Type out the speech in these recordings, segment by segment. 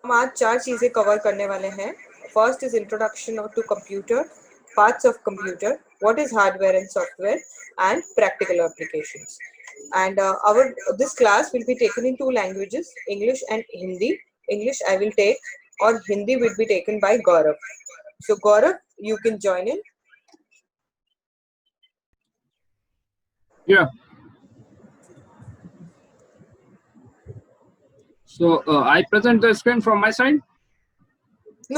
हम आज 4 चीजें कवर करने वाले हैं. First is introduction to computer, parts of computer, what is hardware and software, and practical applications. And our this class will be taken in 2 languages, English and Hindi. English I will take, or Hindi will be taken by Gaurav. So Gaurav, you can join in. Yeah. So I present the screen from my side.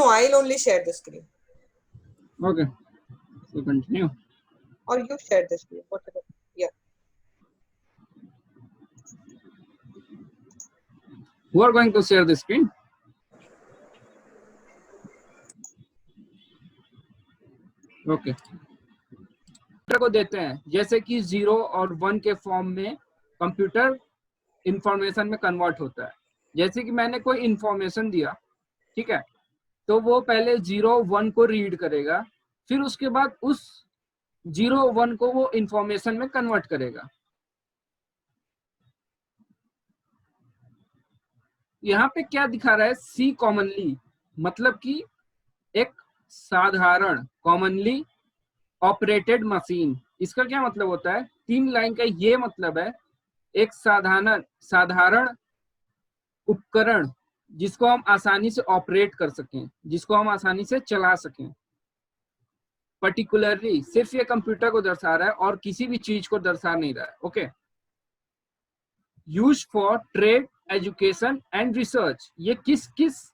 No, I'll only share the screen. Okay. So continue. Or you share the screen, whatever. Yeah. Who are going to share the screen? Okay. को देते हैं जैसे कि 0 और 1 के form में computer information में convert होता है. जैसे कि मैंने कोई इंफॉर्मेशन दिया, ठीक है, तो वो पहले 0 1 को रीड करेगा, फिर उसके बाद उस 0 1 को वो इंफॉर्मेशन में कन्वर्ट करेगा. यहाँ पे क्या दिखा रहा है? सी कॉमनली, मतलब कि एक साधारण कॉमनली ऑपरेटेड मशीन. इसका क्या मतलब होता है? 3 लाइन का ये मतलब है एक साधारण उपकरण जिसको हम आसानी से ऑपरेट कर सकें, जिसको हम आसानी से चला सकें. पर्टिकुलरली सिर्फ ये कंप्यूटर को दर्शा रहा है और किसी भी चीज को दर्शा नहीं रहा है. Okay. Use for trade, education and research. ये किस किस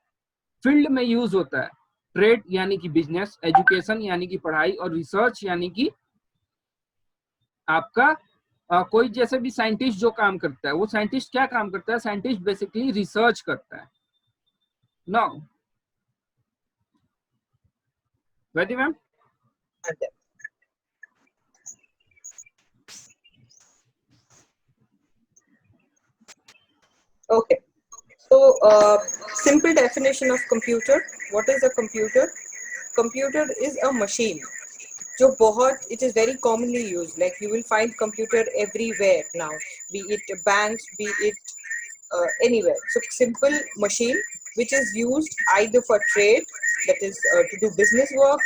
फील्ड में यूज होता है? ट्रेड यानी कि बिजनेस, एजुकेशन यानी कि पढ़ाई, और रिसर्च यानी कि आपका कोई जैसे भी साइंटिस्ट जो काम करता है, वो साइंटिस्ट क्या काम करता है? साइंटिस्ट बेसिकली रिसर्च करता है. Now Vaidi ma'am. Okay. So, simple definition of computer. What is a computer? Computer is a machine. जो बहुत, it is very commonly used. Like you will find computer everywhere now, be it banks, be it anywhere. So simple machine which is used either for trade, that is to do business work,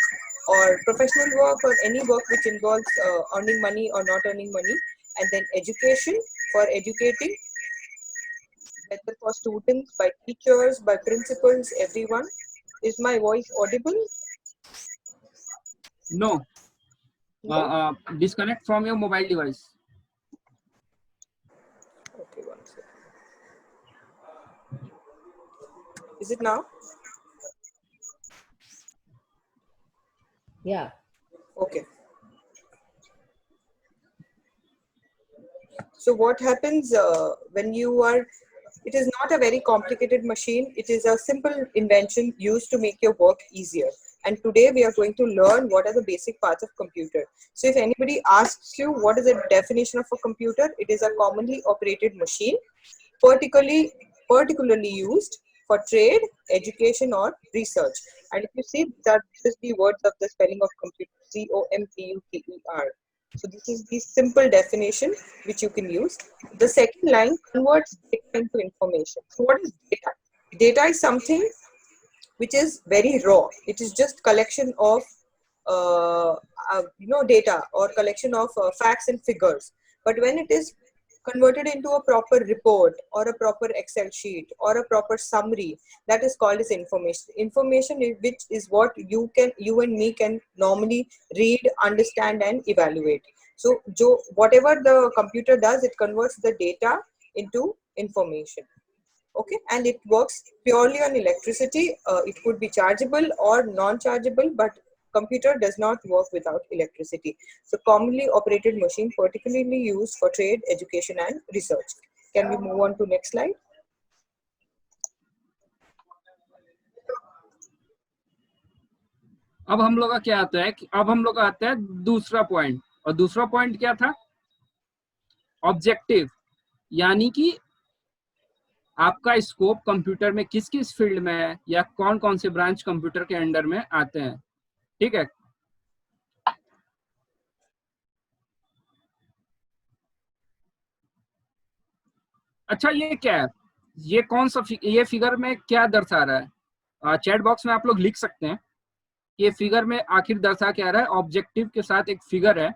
or professional work, or any work which involves earning money or not earning money. And then education, for educating, whether for students, by teachers, by principals, everyone. Is my voice audible? No. Disconnect from your mobile device. Okay, one second. Is it now? Yeah. Okay. So what happens when you are, it is not a very complicated machine. It is a simple invention used to make your work easier. And today we are going to learn what are the basic parts of computer. So if anybody asks you what is the definition of a computer, it is a commonly operated machine, particularly used for trade, education, or research. And if you see that this is the words of the spelling of computer, COMPUTER. So this is the simple definition which you can use. The second line converts data into information. So what is data? Data is something which is very raw. It is just collection of data, or collection of facts and figures. But when it is converted into a proper report, or a proper Excel sheet, or a proper summary, that is called as information. Information which is what you and me can normally read, understand, and evaluate. So whatever the computer does, it converts the data into information. Okay, and it works purely on electricity. It could be chargeable or non-chargeable, but computer does not work without electricity. So commonly operated machine, particularly used for trade, education, and research. Can we move on to next slide? अब हम लोग का क्या आता है कि अब हम लोग का आता है दूसरा पॉइंट. और दूसरा पॉइंट क्या था? ऑब्जेक्टिव, यानी कि आपका स्कोप कंप्यूटर में किस किस फील्ड में है, या कौन कौन से ब्रांच कंप्यूटर के अंडर में आते हैं. ठीक है. अच्छा, ये क्या है? ये कौन सा ये फिगर में क्या दर्शा रहा है? चैट बॉक्स में आप लोग लिख सकते हैं ये फिगर में आखिर दर्शा क्या रहा है। ऑब्जेक्टिव के साथ एक फिगर है,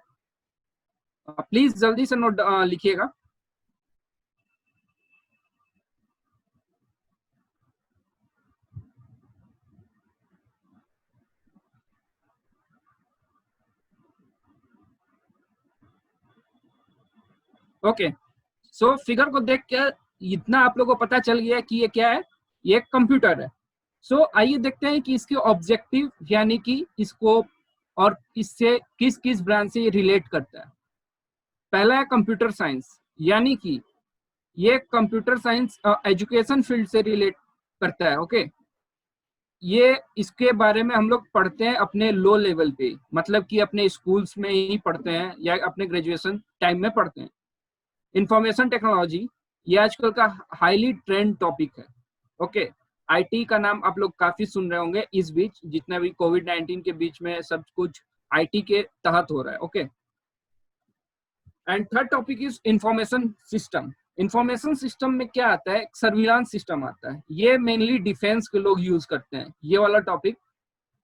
प्लीज जल्दी से नोट लिखिएगा। ओके, सो फिगर को देख के इतना आप लोगों को पता चल गया कि ये क्या है, ये एक कंप्यूटर है। सो आइए देखते हैं कि इसके ऑब्जेक्टिव यानी कि स्कोप और इससे किस किस ब्रांच से ये रिलेट करता है। पहला है कंप्यूटर साइंस, यानी कि ये कंप्यूटर साइंस एजुकेशन फील्ड से रिलेट करता है। ओके, ये इसके बारे में हम लोग पढ़ते हैं अपने लो लेवल पे, मतलब कि अपने स्कूल्स में ही पढ़ते हैं या अपने ग्रेजुएशन टाइम में पढ़ते हैं। इंफॉर्मेशन टेक्नोलॉजी ये आजकल का हाईली ट्रेंड टॉपिक है। ओके, आईटी का नाम आप लोग काफी सुन रहे होंगे इस बीच, जितना भी कोविड-19 के बीच में सब कुछ आईटी के तहत हो रहा है। Okay, and third topic is information system. Information system में क्या आता है, सर्विलांस सिस्टम आता है। ये मेनली डिफेंस के लोग यूज करते हैं ये वाला टॉपिक,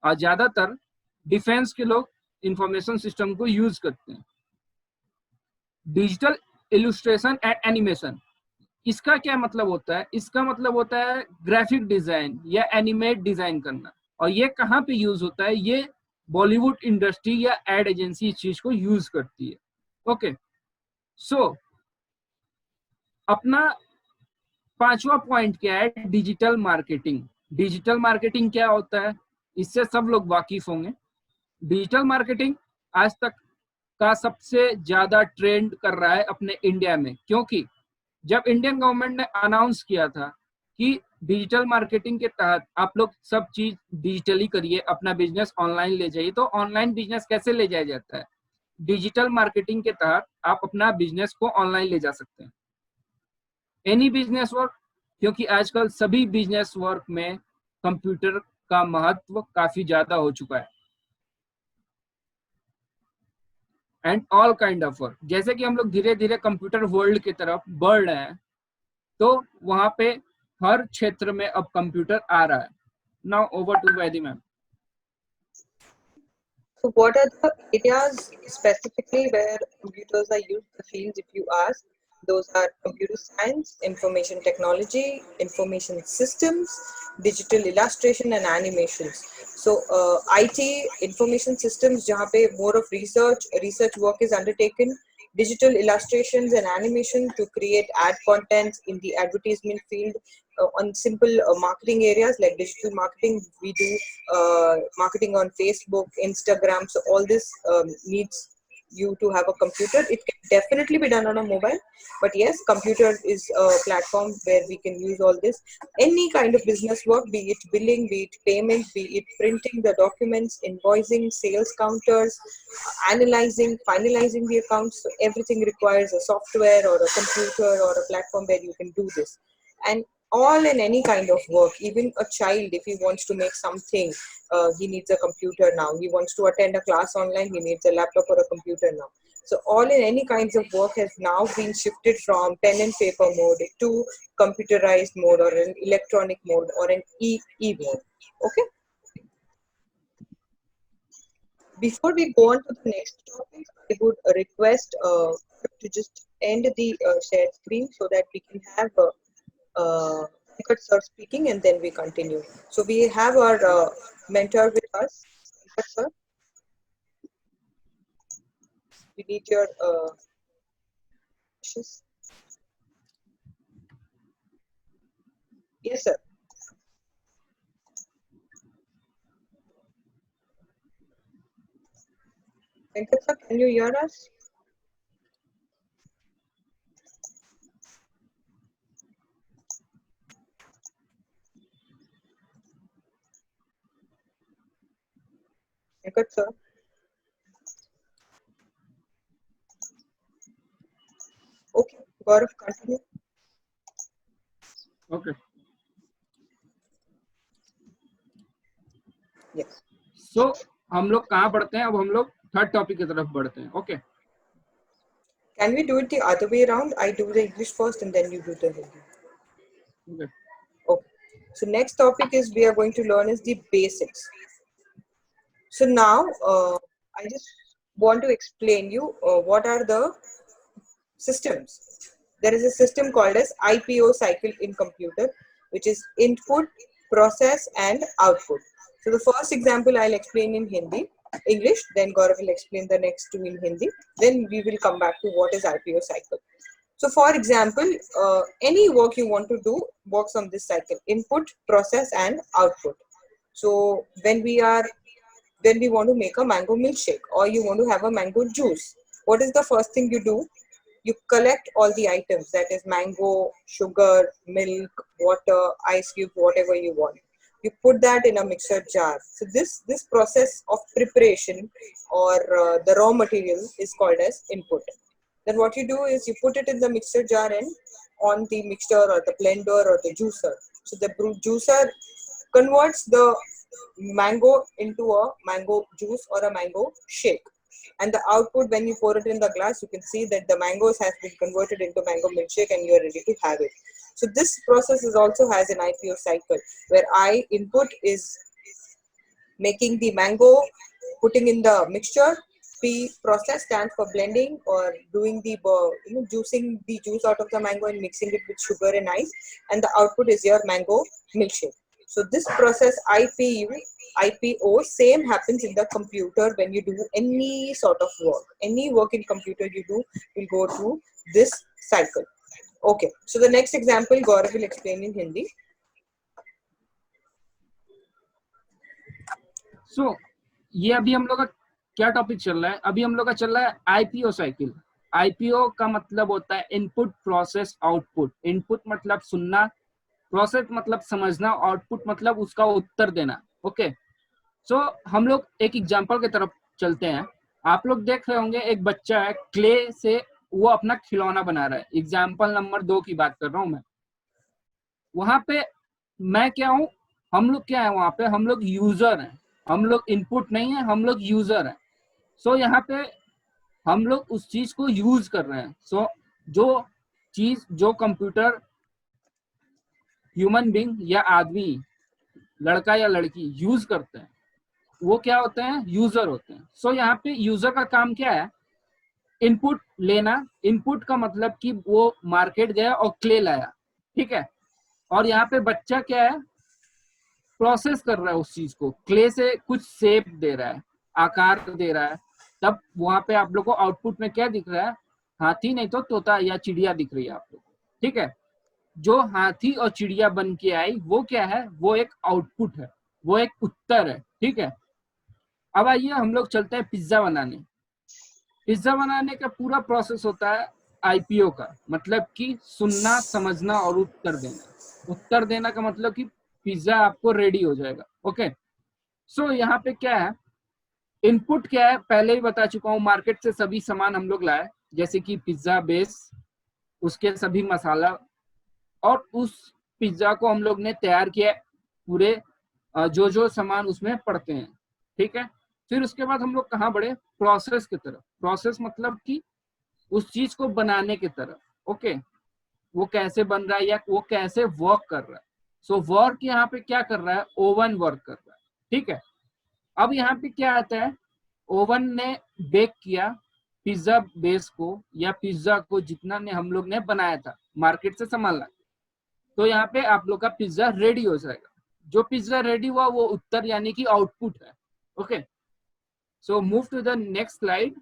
और ज्यादातर डिफेंस के लोग इंफॉर्मेशन सिस्टम को यूज करते हैं। डिजिटल इलस्ट्रेशन एंड एनिमेशन, इसका क्या मतलब होता है? इसका मतलब होता है ग्राफिक डिजाइन या एनिमेट डिजाइन करना। और ये कहाँ पे यूज होता है? ये बॉलीवुड इंडस्ट्री या एड एजेंसी इस चीज को यूज करती है। ओके, सो अपना पांचवा पॉइंट क्या है? Digital marketing. डिजिटल मार्केटिंग क्या होता है, इससे सब लोग वाकिफ होंगे। डिजिटल मार्केटिंग आज तक का सबसे ज्यादा ट्रेंड कर रहा है अपने इंडिया में, क्योंकि जब इंडियन गवर्नमेंट ने अनाउंस किया था कि डिजिटल मार्केटिंग के तहत आप लोग सब चीज डिजिटली करिए, अपना बिजनेस ऑनलाइन ले जाइए, तो ऑनलाइन बिजनेस कैसे ले जाया जाता है? डिजिटल मार्केटिंग के तहत आप अपना बिजनेस को ऑनलाइन ले जा सकते हैं, एनी बिजनेस वर्क, क्योंकि आजकल सभी बिजनेस वर्क में कंप्यूटर का महत्व काफी ज्यादा हो चुका है। And all kind of work, जैसे कि हम लोग धीरे धीरे कंप्यूटर वर्ल्ड की तरफ बढ़ रहे हैं, तो वहां पे हर क्षेत्र में अब कंप्यूटर आ रहा है। Now over to Vaidehi ma'am. So what are the areas specifically where computers are used, the fields if you ask? Those are computer science, information technology, information systems, digital illustration and animations. So IT, information systems, jahan pe more of research work is undertaken. Digital illustrations and animation to create ad contents in the advertisement field. On simple marketing areas like digital marketing, we do marketing on Facebook, Instagram. So all this needs you to have a computer. It can definitely be done on a mobile, but yes, computer is a platform where we can use all this. Any kind of business work, be it billing, be it payment, be it printing the documents, invoicing, sales counters, analyzing, finalizing the accounts. So everything requires a software or a computer or a platform where you can do this. And all in any kind of work, even a child, if he wants to make something, he needs a computer now. He wants to attend a class online, he needs a laptop or a computer now. So all in any kinds of work has now been shifted from pen and paper mode to computerized mode or an electronic mode or an e mode. Okay. Before we go on to the next topic, I would request to just end the shared screen so that we can have Venkat sir speaking and then we continue. So we have our mentor with us, Venkat sir. We need your wishes. Yes, sir. Venkat sir, can you hear us? Venkat sir. Okay, Gaurav, continue. Okay. Yes. So हम लोग कहाँ बढ़ते हैं? अब हम लोग third topic की तरफ बढ़ते हैं। Okay, Can we do it the other way around? I do the English first and then you do the Hindi. Okay. Okay. So next topic is we are going to learn is the basics. So now I just want to explain you what are the systems. There is a system called as IPO cycle in computer, which is input, process, and output. So the first example I'll explain in English, then Gaurav will explain the next two in Hindi. Then we will come back to what is IPO cycle. So for example, any work you want to do works on this cycle: input, process, and output. So when we want to make a mango milkshake or you want to have a mango juice, what is the first thing you do? You collect all the items, that is mango, sugar, milk, water, ice cube, whatever you want. You put that in a mixer jar. So this process of preparation or the raw material is called as input. Then what you do is you put it in the mixer jar and on the mixer or the blender or the juicer. So the juicer converts the mango into a mango juice or a mango shake. And the output, when you pour it in the glass, you can see that the mangoes has been converted into mango milkshake and you are ready to have it. So this process is also has an IPO cycle where I input is making the mango, putting in the mixture. P process stands for blending or doing the juicing the juice out of the mango and mixing it with sugar and ice, and the output is your mango milkshake. So this process IPO same happens in the computer when you do any sort of work. Any work in computer you do will go through this cycle. Okay, so the next example Gaurav will explain in Hindi. So ये अभी हम लोग का क्या topic चल रहा है? अभी हम लोग का चल रहा है आईपीओ साइकिल. आईपीओ का मतलब होता है इनपुट, प्रोसेस, आउटपुट. इनपुट मतलब सुनना, प्रोसेस मतलब समझना, आउटपुट मतलब उसका उत्तर देना. ओके. सो हम लोग एक एग्जांपल की तरफ चलते हैं. आप लोग देख रहे होंगे एक बच्चा है, क्ले से वो अपना खिलौना बना रहा है. एग्जांपल नंबर 2 की बात कर रहा हूं मैं. वहां पे मैं क्या हूं, हम लोग क्या है, वहां पे हम लोग यूजर हैं. हम लोग इनपुट नहीं है, हम लोग यूजर हैं. सो यहाँ पे हम लोग उस चीज को यूज कर रहे हैं. सो जो चीज, जो कंप्यूटर ह्यूमन बीइंग या आदमी, लड़का या लड़की यूज करते हैं, वो क्या होते हैं? यूजर होते हैं. सो यहाँ पे यूजर का काम क्या है? इनपुट लेना. इनपुट का मतलब कि वो मार्केट गया और क्ले लाया, ठीक है. और यहाँ पे बच्चा क्या है? प्रोसेस कर रहा है उस चीज को, क्ले से कुछ शेप दे रहा है, आकार दे रहा है. तब वहां पे आप लोग को आउटपुट में क्या दिख रहा है? हाथी नहीं तो तोता या चिड़िया दिख रही है आप लोग, ठीक है. जो हाथी और चिड़िया बन के आई वो क्या है? वो एक आउटपुट है, वो एक उत्तर है, ठीक है. अब आइए हम लोग चलते हैं पिज्जा बनाने. पिज्जा बनाने का पूरा प्रोसेस होता है आईपीओ का, मतलब कि सुनना, समझना और उत्तर देना. उत्तर देना का मतलब कि पिज्जा आपको रेडी हो जाएगा. ओके. सो यहाँ पे क्या है? इनपुट क्या है? पहले ही बता चुका हूँ. मार्केट से सभी सामान हम लोग लाए, जैसे कि पिज्जा बेस, उसके सभी मसाला, और उस पिज्जा को हम लोग ने तैयार किया पूरे जो जो सामान उसमें पड़ते हैं, ठीक है. फिर उसके बाद हम लोग कहाँ बढ़े? प्रोसेस की तरफ. प्रोसेस मतलब कि उस चीज को बनाने की तरफ. ओके. वो कैसे बन रहा है या वो कैसे वर्क कर रहा है. सो वर्क यहाँ पे क्या कर रहा है? ओवन वर्क कर रहा है, ठीक है. अब यहाँ पे क्या आता है? ओवन ने बेक किया पिज्जा बेस को या पिज्जा को, जितना ने हम लोग ने बनाया था, मार्केट से सामान ला. तो यहाँ पे आप लोग का पिज्जा रेडी हो जाएगा. जो पिज्जा रेडी हुआ वो उत्तर यानी कि आउटपुट है. Okay. So move to the next slide.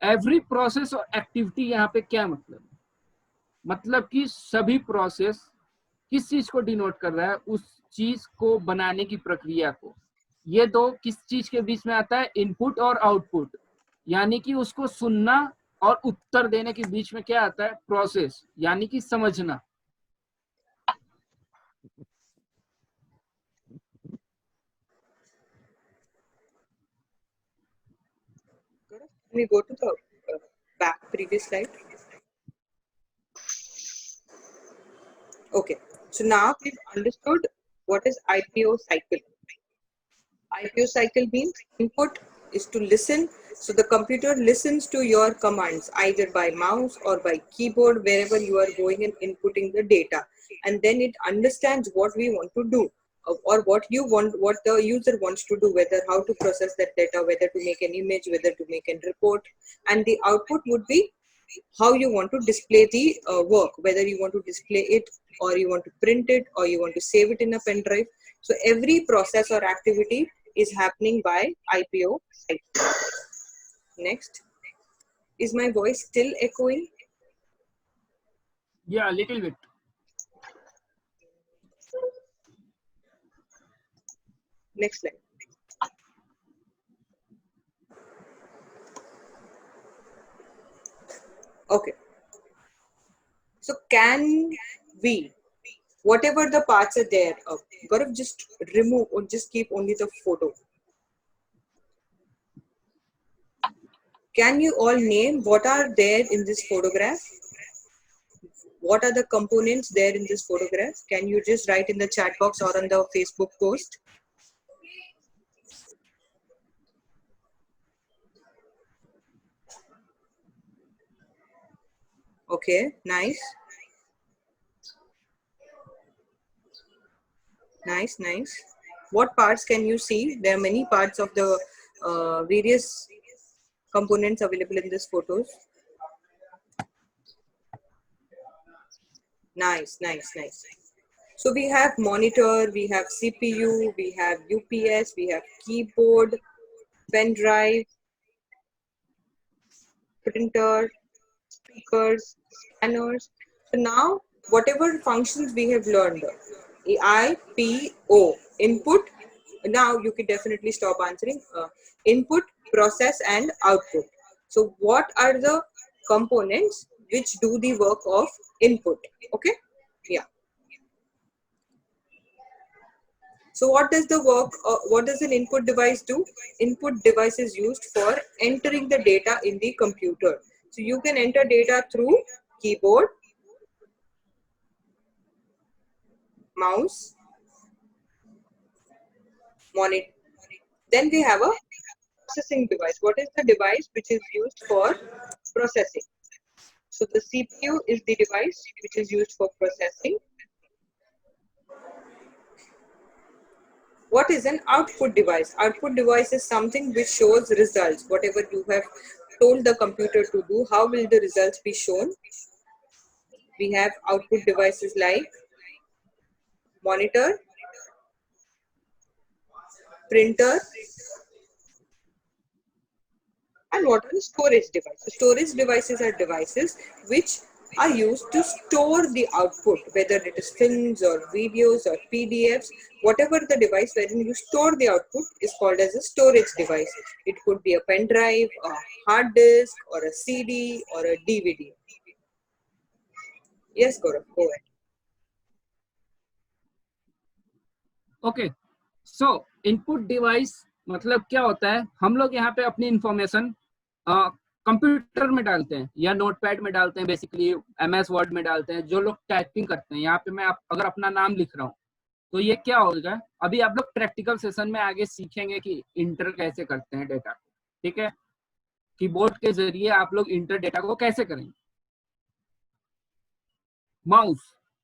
Every process or activity यहाँ पे क्या मतलब है? मतलब कि सभी प्रोसेस किस चीज को डिनोट कर रहा है? उस चीज को बनाने की प्रक्रिया को. ये दो किस चीज के बीच में आता है? इनपुट और आउटपुट. यानी कि उसको सुनना और उत्तर देने के बीच में क्या आता है? प्रोसेस, यानी कि समझना. We go to the back previous slide. Okay, so now we've understood what is IPO cycle. IPO cycle means input, is to listen. So the computer listens to your commands either by mouse or by keyboard, wherever you are going and inputting the data, and then it understands what we want to do, or what you want, what the user wants to do, whether how to process that data, whether to make an image, whether to make a report, and the output would be how you want to display the work, whether you want to display it, or you want to print it, or you want to save it in a pen drive. So every process or activity is happening by IPO site. Next, is my voice still echoing? Yeah, a little bit. Next slide. Okay. So can we, whatever the parts are there, Gaurav, just remove or just keep only the photo. Can you all name what are there in this photograph? What are the components there in this photograph? Can you just write in the chat box or on the Facebook post? Okay, nice. Nice, nice. What parts can you see? There are many parts of the various components available in these photos. Nice, nice, nice. So we have monitor, we have CPU, we have UPS, we have keyboard, pen drive, printer, speakers, scanners. So now whatever functions we have learned, IPO, input. Now you can definitely stop answering. Input, process, and output. So what are the components which do the work of input? Okay, yeah. So what does the work, what does an input device do? Input device is used for entering the data in the computer. So you can enter data through keyboard, mouse, monitor. Then we have a processing device. What is the device which is used for processing? So the CPU is the device which is used for processing. What is an output device? Output device is something which shows results. Whatever you have told the computer to do, how will the results be shown? We have output devices like monitor, printer, and what are the storage devices? Storage devices are devices which are used to store the output, whether it is films or videos or PDFs. Whatever the device wherein you store the output is called as a storage device. It could be a pen drive, a hard disk, or a CD, or a DVD. Yes, Gaurav, go ahead. Okay, so input device मतलब क्या होता है? हम लोग यहाँ पे अपनी information computer में डालते हैं या नोटपैड में डालते हैं, बेसिकली MS वर्ड में डालते हैं, जो लोग टाइपिंग करते हैं। यहाँ पे मैं अगर अपना नाम लिख रहा हूँ तो ये क्या होगा, अभी आप लोग प्रैक्टिकल सेशन में आगे सीखेंगे कि इंटर कैसे करते हैं डेटा, ठीक है? कीबोर्ड के जरिए आप लोग इंटर डेटा को कैसे करेंगे।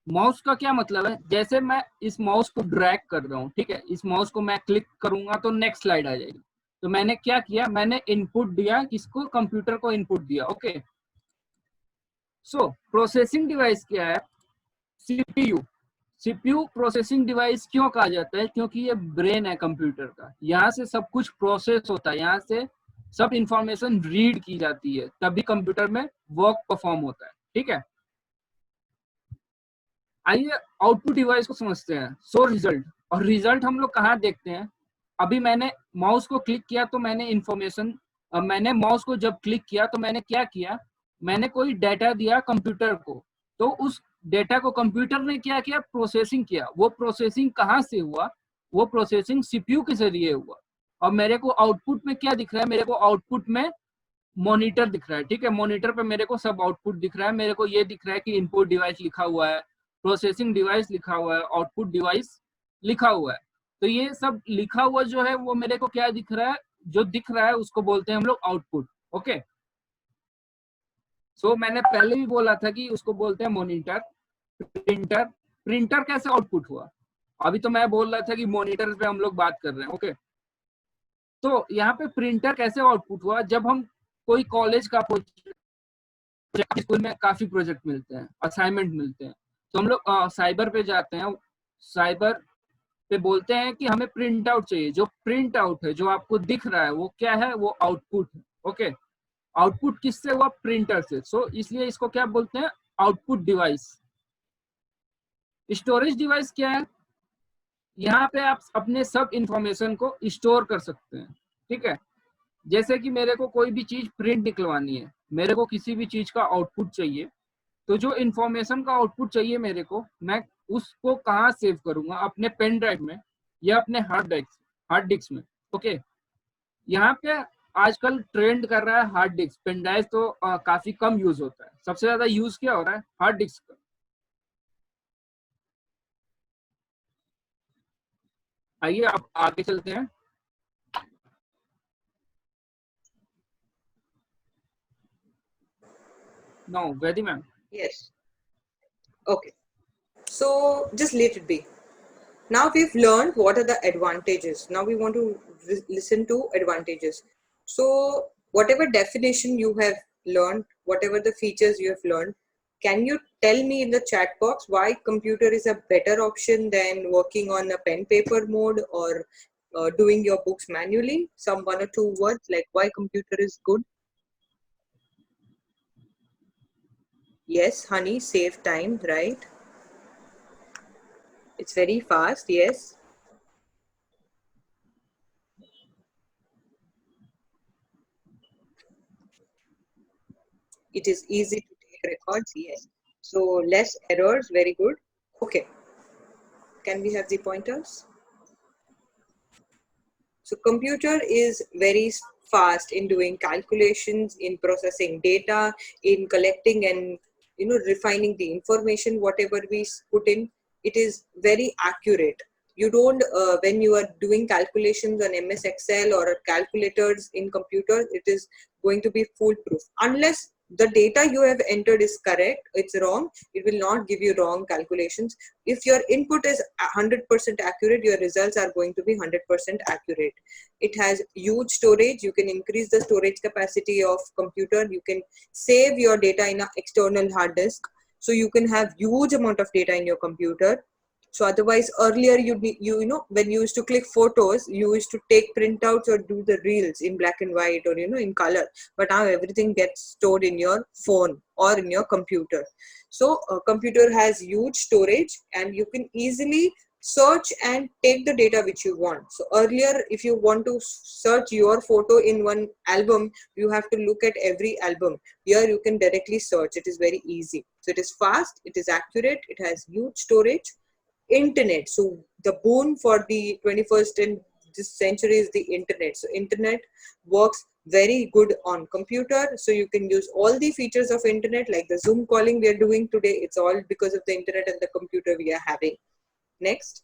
माउस का क्या मतलब है? जैसे मैं इस माउस को ड्रैग कर रहा हूँ, ठीक है, इस माउस को मैं क्लिक करूंगा तो नेक्स्ट स्लाइड आ जाएगी। तो मैंने क्या किया, मैंने इनपुट दिया, किसको? कंप्यूटर को इनपुट दिया। ओके, सो प्रोसेसिंग डिवाइस क्या है? सीपीयू प्रोसेसिंग डिवाइस क्यों कहा जाता है? क्योंकि ये ब्रेन है कंप्यूटर का, यहाँ से सब कुछ प्रोसेस होता है, यहाँ से सब इंफॉर्मेशन रीड की जाती है, तभी कंप्यूटर में वर्क परफॉर्म होता है, ठीक है? आइए आउटपुट डिवाइस को समझते हैं। सो रिजल्ट, और रिजल्ट हम लोग कहाँ देखते हैं? अभी मैंने माउस को क्लिक किया तो मैंने इंफॉर्मेशन, मैंने माउस को जब क्लिक किया तो मैंने क्या किया, मैंने कोई डेटा दिया कंप्यूटर को, तो उस डेटा को कंप्यूटर ने क्या किया? प्रोसेसिंग किया। वो प्रोसेसिंग कहाँ से हुआ? वो प्रोसेसिंग सीपीयू के जरिए हुआ। और मेरे को आउटपुट में क्या दिख रहा है? मेरे को आउटपुट में मॉनिटर दिख रहा है, ठीक है? मॉनिटर पे मेरे को सब आउटपुट दिख रहा है। मेरे को ये दिख रहा है कि इनपुट डिवाइस लिखा हुआ है, प्रोसेसिंग डिवाइस लिखा हुआ है, आउटपुट डिवाइस लिखा हुआ है। तो ये सब लिखा हुआ जो है वो मेरे को क्या दिख रहा है? जो दिख रहा है उसको बोलते हैं हम लोग आउटपुट। ओके, सो मैंने पहले भी बोला था कि उसको बोलते हैं मॉनिटर, प्रिंटर। प्रिंटर कैसे आउटपुट हुआ? अभी तो मैं बोल रहा था कि मॉनिटर पे हम लोग बात कर रहे हैं। ओके, तो यहाँ पे प्रिंटर कैसे आउटपुट हुआ? जब हम कोई कॉलेज का प्रोजेक्ट, स्कूल में काफी प्रोजेक्ट मिलते हैं, असाइनमेंट मिलते हैं, तो हम लोग साइबर पे जाते हैं, साइबर पे बोलते हैं कि हमें प्रिंट आउट चाहिए। जो प्रिंट आउट है, जो आपको दिख रहा है, वो क्या है? वो आउटपुट है। ओके, आउटपुट किससे हुआ? प्रिंटर से। सो इसलिए इसको क्या बोलते हैं? Output device. स्टोरेज डिवाइस क्या है? यहाँ पे आप अपने सब इंफॉर्मेशन को स्टोर कर सकते हैं। ठीक है, जैसे कि मेरे को कोई भी चीज प्रिंट निकलवानी है, मेरे को किसी भी चीज का आउटपुट चाहिए, तो जो इंफॉर्मेशन का आउटपुट चाहिए मेरे को, मैं उसको कहाँ सेव करूंगा? अपने पेन ड्राइव में या अपने हार्ड डिस्क में। ओके, यहाँ पे आजकल ट्रेंड कर रहा है हार्ड डिस्क। पेन ड्राइव तो काफी कम यूज होता है। सबसे ज्यादा यूज क्या हो रहा है? हार्ड डिस्क का। आइए आप आगे चलते हैं। No, Vaidehi ma'am. Yes. Okay. So just let it be. Now we've learned what are the advantages. Now we want to listen to advantages. So whatever definition you have learned, whatever the features you have learned, can you tell me in the chat box why computer is a better option than working on a pen paper mode or doing your books manually? Some one or two words like why computer is good. Yes, honey, save time, right? It's very fast, yes. It is easy to take records, yes. So less errors, very good. Okay, can we have the pointers? So computer is very fast in doing calculations, in processing data, in collecting and refining the information, whatever we put in. It is very accurate. You don't, when you are doing calculations on MS Excel or calculators in computers, it is going to be foolproof. Unless the data you have entered is correct, it's wrong, it will not give you wrong calculations. If your input is 100% accurate, your results are going to be 100% accurate. It has huge storage. You can increase the storage capacity of computer. You can save your data in an external hard disk, so you can have huge amount of data in your computer. So otherwise earlier when you used to click photos, you used to take printouts or do the reels in black and white or in color, but now everything gets stored in your phone or in your computer. So a computer has huge storage and you can easily search and take the data which you want. So earlier, if you want to search your photo in one album, you have to look at every album. Here you can directly search. It is very easy. So it is fast, it is accurate, it has huge storage. Internet. So the boon for the 21st and this century is the internet. So internet works very good on computer. So you can use all the features of internet like the Zoom calling we are doing today. It's all because of the internet and the computer we are having. Next,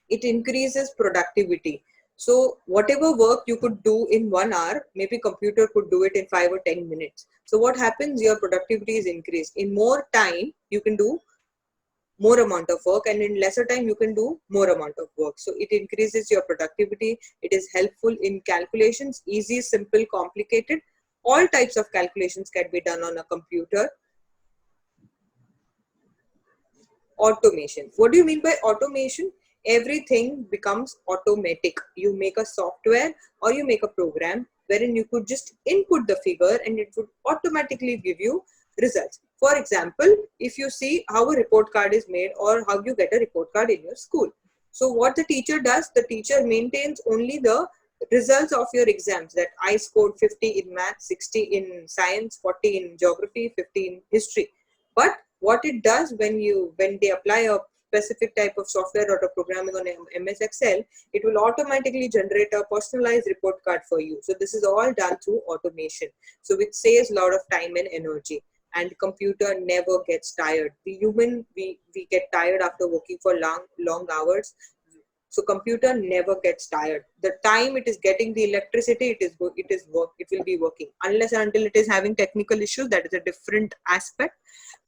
it increases productivity. So whatever work you could do in 1 hour, maybe computer could do it in 5 or 10 minutes. So what happens? Your productivity is increased. In more time, you can do more amount of work, and in lesser time you can do more amount of work. So it increases your productivity. It is helpful in calculations, easy, simple, complicated. All types of calculations can be done on a computer. Automation. What do you mean by automation? Everything becomes automatic. You make a software or you make a program wherein you could just input the figure and it would automatically give you results. For example, if you see how a report card is made or how you get a report card in your school. So what the teacher does, the teacher maintains only the results of your exams, that I scored 50 in math, 60 in science, 40 in geography, 50 in history. But what it does when they apply a specific type of software or a programming on MS Excel, it will automatically generate a personalized report card for you. So this is all done through automation. So which saves a lot of time and energy. And computer never gets tired. The human, we get tired after working for long hours. So computer never gets tired. The time it is getting the electricity, it will be working, unless and until it is having technical issues. That is a different aspect.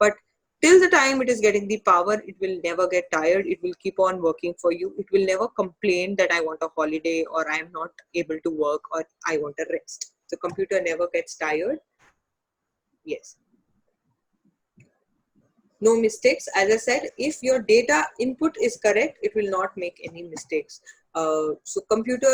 But till the time it is getting the power, it will never get tired. It will keep on working for you. It will never complain that I want a holiday, or I am not able to work, or I want a rest. So computer never gets tired. Yes. No mistakes. As I said, if your data input is correct, it will not make any mistakes. So computer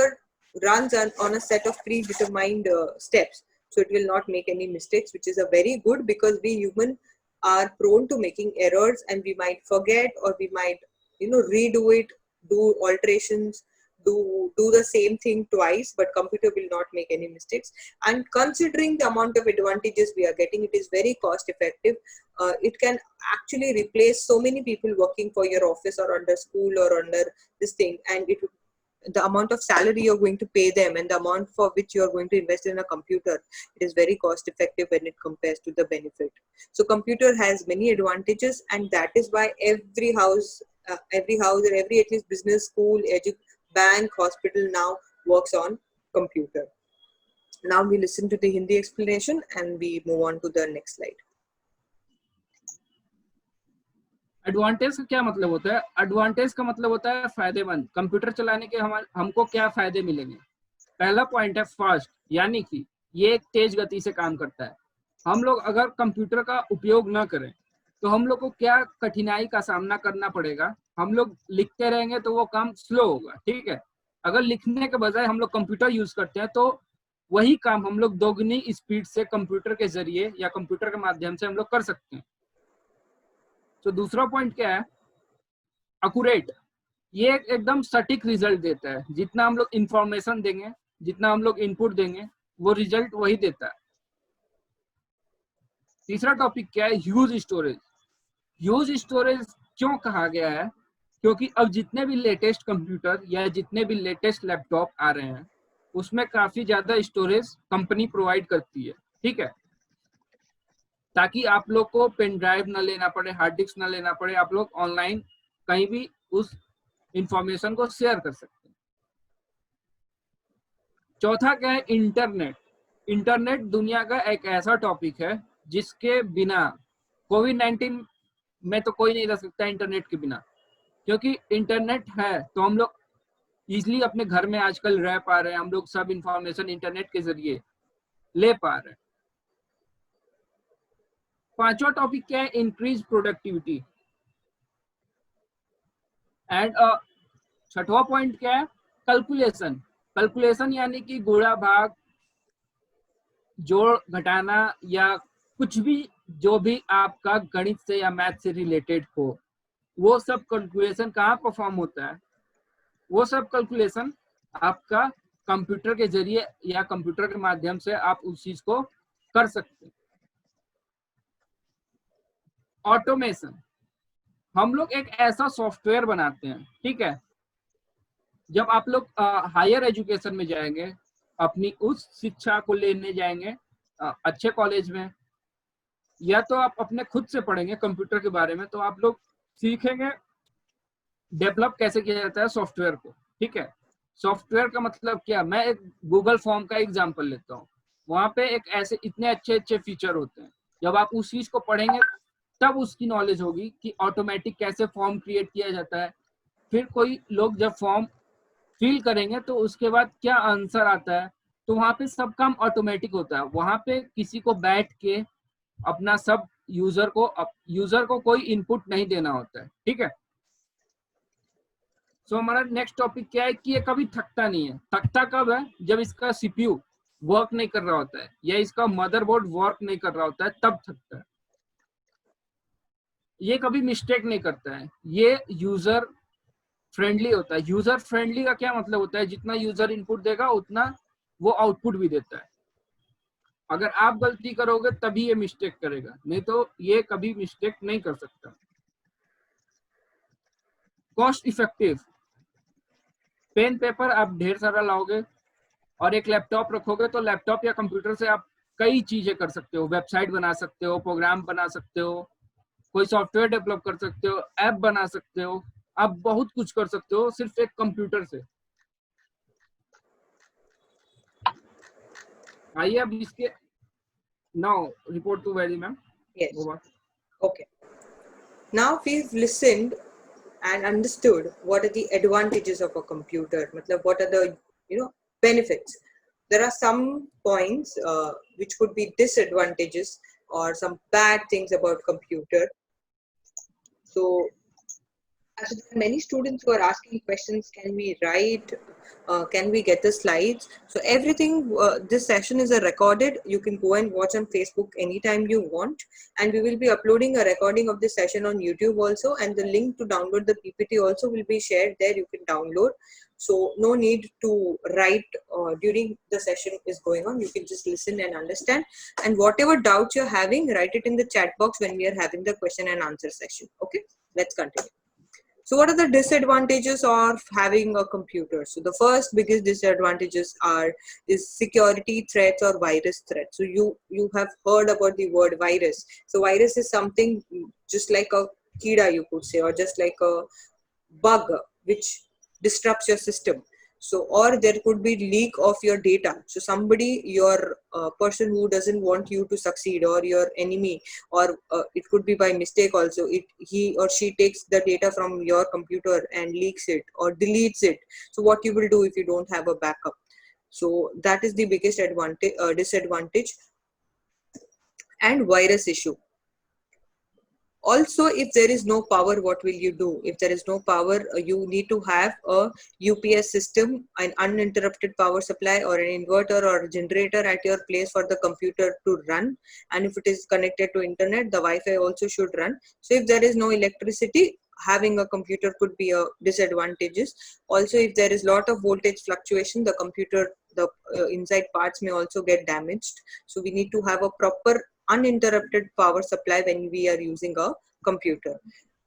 runs on a set of predetermined steps. So it will not make any mistakes, which is a very good, because we human are prone to making errors, and we might forget, or we might, redo it, do alterations, do the same thing twice, but computer will not make any mistakes. And considering the amount of advantages we are getting, it is very cost effective. It can actually replace so many people working for your office, or under school, or under this thing, and the amount of salary you're going to pay them, and the amount for which you're going to invest in a computer, it is very cost effective when it compares to the benefit. So computer has many advantages, and that is why every house or every at least business, school, bank, hospital now works on computer. Now we listen to the Hindi explanation and we move on to the next slide. Advantage का क्या मतलब होता है? Advantage का मतलब होता है फायदेमंद। कंप्यूटर चलाने के हमको क्या फायदे मिलेंगे? पहला पॉइंट है फास्ट, यानी कि ये एक तेज गति से काम करता है। हम लोग अगर कंप्यूटर का उपयोग ना करें तो हम लोग को क्या कठिनाई का सामना करना पड़ेगा? हम लोग लिखते रहेंगे तो वो काम स्लो होगा, ठीक है। अगर लिखने के बजाय हम लोग कंप्यूटर यूज करते हैं तो वही काम हम लोग दोगुनी स्पीड से कंप्यूटर के जरिए या कंप्यूटर के माध्यम से हम लोग कर सकते हैं। तो दूसरा पॉइंट क्या है? एक्यूरेट। ये एकदम सटीक रिजल्ट देता है। जितना हम लोग इंफॉर्मेशन देंगे, जितना हम लोग इनपुट देंगे, वो रिजल्ट वही देता है। तीसरा टॉपिक क्या है? Huge storage. ह्यूज स्टोरेज क्यों कहा गया है? क्योंकि अब जितने भी लेटेस्ट कंप्यूटर या जितने भी लेटेस्ट लैपटॉप आ रहे हैं उसमें काफी ज्यादा स्टोरेज कंपनी प्रोवाइड करती है, ठीक है, ताकि आप लोग को पेन ड्राइव ना लेना पड़े, हार्ड डिस्क ना लेना पड़े, आप लोग ऑनलाइन कहीं भी उस इंफॉर्मेशन को शेयर कर सकते हैं। चौथा क्या है? इंटरनेट। इंटरनेट दुनिया का एक ऐसा टॉपिक है जिसके बिना कोविड-19 में तो कोई नहीं रह सकता इंटरनेट के बिना, क्योंकि इंटरनेट है तो हम लोग इजीली अपने घर में आजकल रह पा रहे हैं। हम लोग सब इंफॉर्मेशन इंटरनेट के जरिए ले पा रहे हैं। पांचवा टॉपिक क्या है? Increase productivity. एंड छठवां पॉइंट क्या है? कैलकुलेशन। कैलकुलेशन यानी कि गुणा भाग, जोड़ घटाना, या कुछ भी जो भी आपका गणित से या मैथ से रिलेटेड हो, वो सब कैलकुलेशन कहाँ परफॉर्म होता है? वो सब कैलकुलेशन आपका कंप्यूटर के जरिए या कंप्यूटर के माध्यम से आप उस चीज को कर सकते हैं। ऑटोमेशन। हम लोग एक ऐसा सॉफ्टवेयर बनाते हैं, ठीक है, जब आप लोग हायर एजुकेशन में जाएंगे, अपनी उस शिक्षा को लेने जाएंगे अच्छे कॉलेज में, या तो आप अपने खुद से पढ़ेंगे कंप्यूटर के बारे में, तो आप लोग सीखेंगे डेवलप कैसे किया जाता है सॉफ्टवेयर को, ठीक है। सॉफ्टवेयर का मतलब क्या? मैं एक गूगल फॉर्म का एग्जांपल लेता हूँ। वहां पे एक ऐसे इतने अच्छे अच्छे फीचर होते हैं, जब आप उस चीज को पढ़ेंगे तब उसकी नॉलेज होगी कि ऑटोमेटिक कैसे फॉर्म क्रिएट किया जाता है। फिर कोई लोग जब फॉर्म फिल करेंगे तो उसके बाद क्या आंसर आता है, तो वहां पे सब काम ऑटोमेटिक होता है। वहां पे किसी को बैठ के अपना सब यूजर को कोई इनपुट नहीं देना होता है, ठीक है। सो हमारा नेक्स्ट टॉपिक क्या है कि ये कभी थकता नहीं है। थकता कब है? जब इसका सीपीयू वर्क नहीं कर रहा होता है या इसका मदरबोर्ड वर्क नहीं कर रहा होता है, तब थकता है। ये कभी मिस्टेक नहीं करता है, ये यूजर फ्रेंडली होता है। यूजर फ्रेंडली का क्या मतलब होता है? जितना यूजर इनपुट देगा उतना वो आउटपुट भी देता है। अगर आप गलती करोगे तभी ये मिस्टेक करेगा, नहीं तो ये कभी मिस्टेक नहीं कर सकता। Cost effective. पेन पेपर आप ढेर सारा लाओगे और एक लैपटॉप रखोगे तो लैपटॉप या कंप्यूटर से आप कई चीजें कर सकते हो। वेबसाइट बना सकते हो, प्रोग्राम बना सकते हो, कोई सॉफ्टवेयर डेवलप कर सकते हो, ऐप बना सकते हो, आप बहुत कुछ कर सकते हो सिर्फ एक कंप्यूटर से। आइए अब इसके now report to Vaidehi ma'am. Yes. Okay. Now we've listened and understood what are the advantages of a computer. Matlab, what are the benefits? There are some points which could be disadvantages or some bad things about computer. So as there are many students who are asking questions, can we write? Can we get the slides? So everything, this session is a recorded. You can go and watch on Facebook anytime you want. And we will be uploading a recording of this session on YouTube also. And the link to download the PPT also will be shared there. You can download. So no need to write during the session is going on. You can just listen and understand. And whatever doubts you're having, write it in the chat box when we are having the question and answer session. Okay, let's continue. So what are the disadvantages of having a computer? So the first biggest disadvantages is security threats or virus threats. So you have heard about the word virus. So virus is something just like a kida, you could say, or just like a bug which disrupts your system. So or there could be leak of your data. So somebody, your person who doesn't want you to succeed, or your enemy, or it could be by mistake also, he or she takes the data from your computer and leaks it or deletes it. So what you will do if you don't have a backup? So that is the biggest disadvantage. And virus issue. Also, if there is no power, what will you do? If there is no power, you need to have a UPS system, an uninterrupted power supply, or an inverter or a generator at your place for the computer to run. And if it is connected to internet, the Wi-Fi also should run. So if there is no electricity, having a computer could be a disadvantages. Also, if there is lot of voltage fluctuation, the computer, the inside parts may also get damaged. So we need to have a proper uninterrupted power supply when we are using a computer.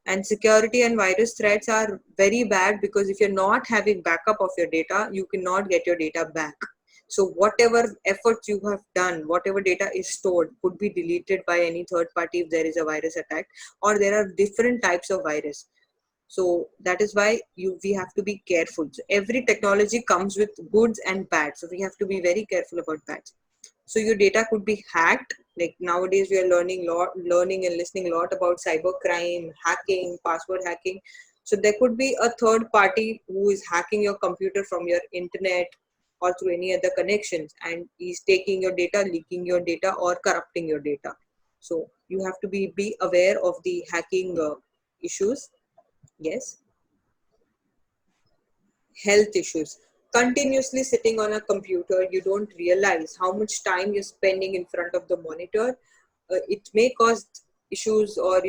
And security and virus threats are very bad, because if you're not having backup of your data, you cannot get your data back. So whatever efforts you have done, whatever data is stored, could be deleted by any third party if there is a virus attack, or there are different types of virus. So that is why we have to be careful. So every technology comes with goods and bads. So we have to be very careful about bads. So your data could be hacked. Like nowadays we are learning and listening a lot about cyber crime, hacking, password hacking. So there could be a third party who is hacking your computer from your internet or through any other connections, and is taking your data, leaking your data, or corrupting your data. So you have to be aware of the hacking issues. Yes. Health issues. Continuously sitting on a computer, you don't realize how much time you're spending in front of the monitor. It may cause issues, or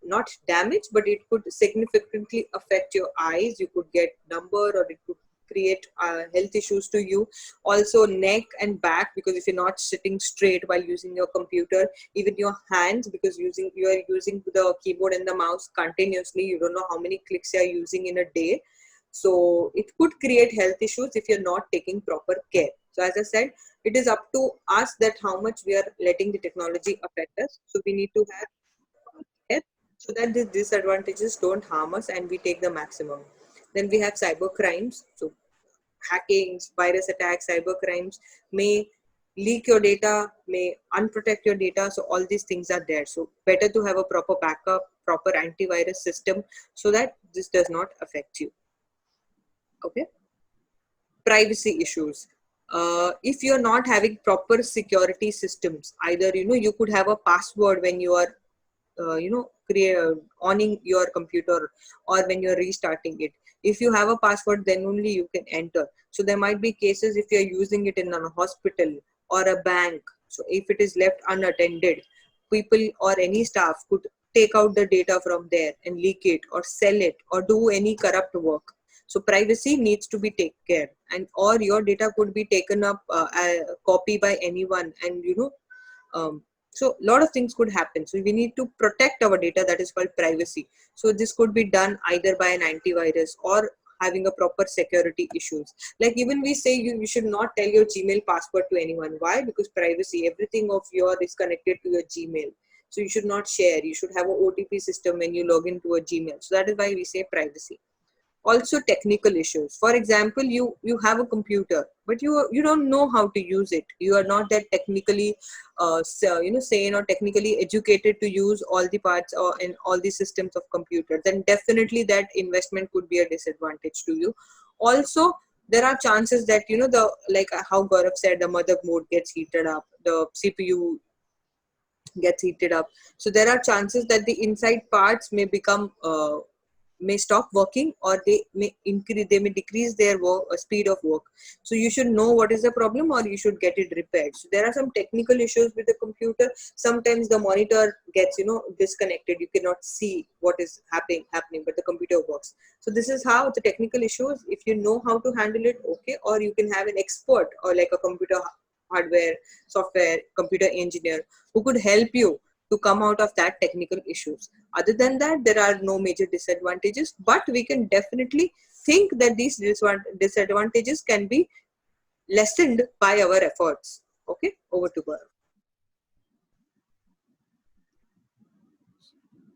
not damage, but it could significantly affect your eyes. You could get number, or it could create health issues to you. Also neck and back, because if you're not sitting straight while using your computer, even your hands, because you are using the keyboard and the mouse continuously, you don't know how many clicks you are using in a day. So it could create health issues if you're not taking proper care. So as I said, it is up to us that how much we are letting the technology affect us. So we need to have care so that the disadvantages don't harm us and we take the maximum. Then we have cyber crimes. So hackings, virus attacks, cyber crimes may leak your data, may unprotect your data. So all these things are there. So better to have a proper backup, proper antivirus system, so that this does not affect you. Okay. Privacy issues. If you're not having proper security systems, either you could have a password when you are owning your computer, or when you're restarting it. If you have a password, then only you can enter. So there might be cases if you're using it in a hospital or a bank. So if it is left unattended, people or any staff could take out the data from there and leak it, or sell it, or do any corrupt work. So privacy needs to be taken care, and or your data could be taken up a copy by anyone, and so a lot of things could happen. So we need to protect our data. That is called privacy. So this could be done either by an antivirus or having a proper security issues. Like even we say you should not tell your Gmail password to anyone. Why? Because privacy, everything of yours is connected to your Gmail. So you should not share. You should have a OTP system when you log into a Gmail. So that is why we say privacy. Also technical issues. For example, you have a computer, but you don't know how to use it. You are not that technically sane or technically educated to use all the parts or in all the systems of computer. Then definitely that investment could be a disadvantage to you. Also, there are chances that the, like how Gaurav said, the motherboard gets heated up, the CPU gets heated up. So there are chances that the inside parts may become may stop working, or they may decrease their speed of work. So you should know what is the problem, or you should get it repaired. So there are some technical issues with the computer. Sometimes the monitor gets disconnected, you cannot see what is happening, but the computer works. So this is how the technical issues, if you know how to handle it, okay. Or you can have an expert, or like a computer hardware, software, computer engineer, who could help you to come out of that technical issues. Other than that, there are no major disadvantages, but we can definitely think that these disadvantages can be lessened by our efforts. Okay, over to Gaurav.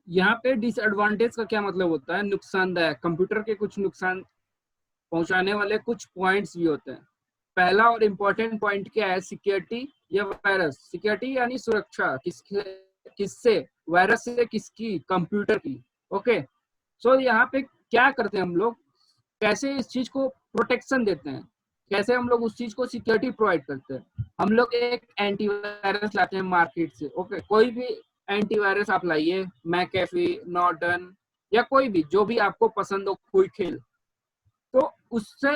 यहाँ पे disadvantage का क्या मतलब होता है? नुकसानदायक, computer के कुछ नुकसान पहुंचाने वाले कुछ पॉइंट्स भी होते हैं। पहला और इम्पोर्टेंट पॉइंट क्या है? सिक्योरिटी या वायरस। सिक्योरिटी यानी सुरक्षा, किससे? वायरस से किसकी? कंप्यूटर की। ओके, सो यहाँ पे क्या करते हैं हम लोग? कैसे इस चीज को प्रोटेक्शन देते हैं, कैसे हम लोग उस चीज को सिक्योरिटी प्रोवाइड करते हैं? हम लोग एक एंटीवायरस लाते हैं मार्केट से। ओके, कोई भी एंटीवायरस आप लाइए, मैकेफी, नॉर्टन या कोई भी, जो भी आपको पसंद हो, कोई खेल, तो उससे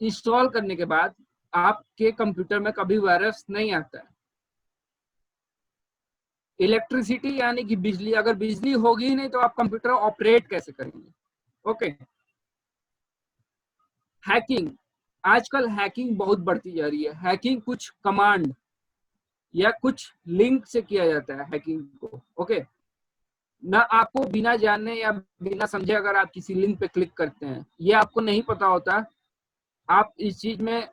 इंस्टॉल करने के बाद आपके कंप्यूटर में कभी वायरस नहीं आता है। इलेक्ट्रिसिटी यानी कि बिजली, अगर बिजली होगी ही नहीं तो आप कंप्यूटर ऑपरेट कैसे करेंगे? ओके, हैकिंग, आजकल हैकिंग बहुत बढ़ती जा रही है। हैकिंग कुछ कमांड या कुछ लिंक से किया जाता है हैकिंग को। ओके, ना आपको बिना जानने या बिना समझे अगर आप किसी लिंक पे क्लिक करते हैं, ये आपको नहीं पता होता, आप इस चीज में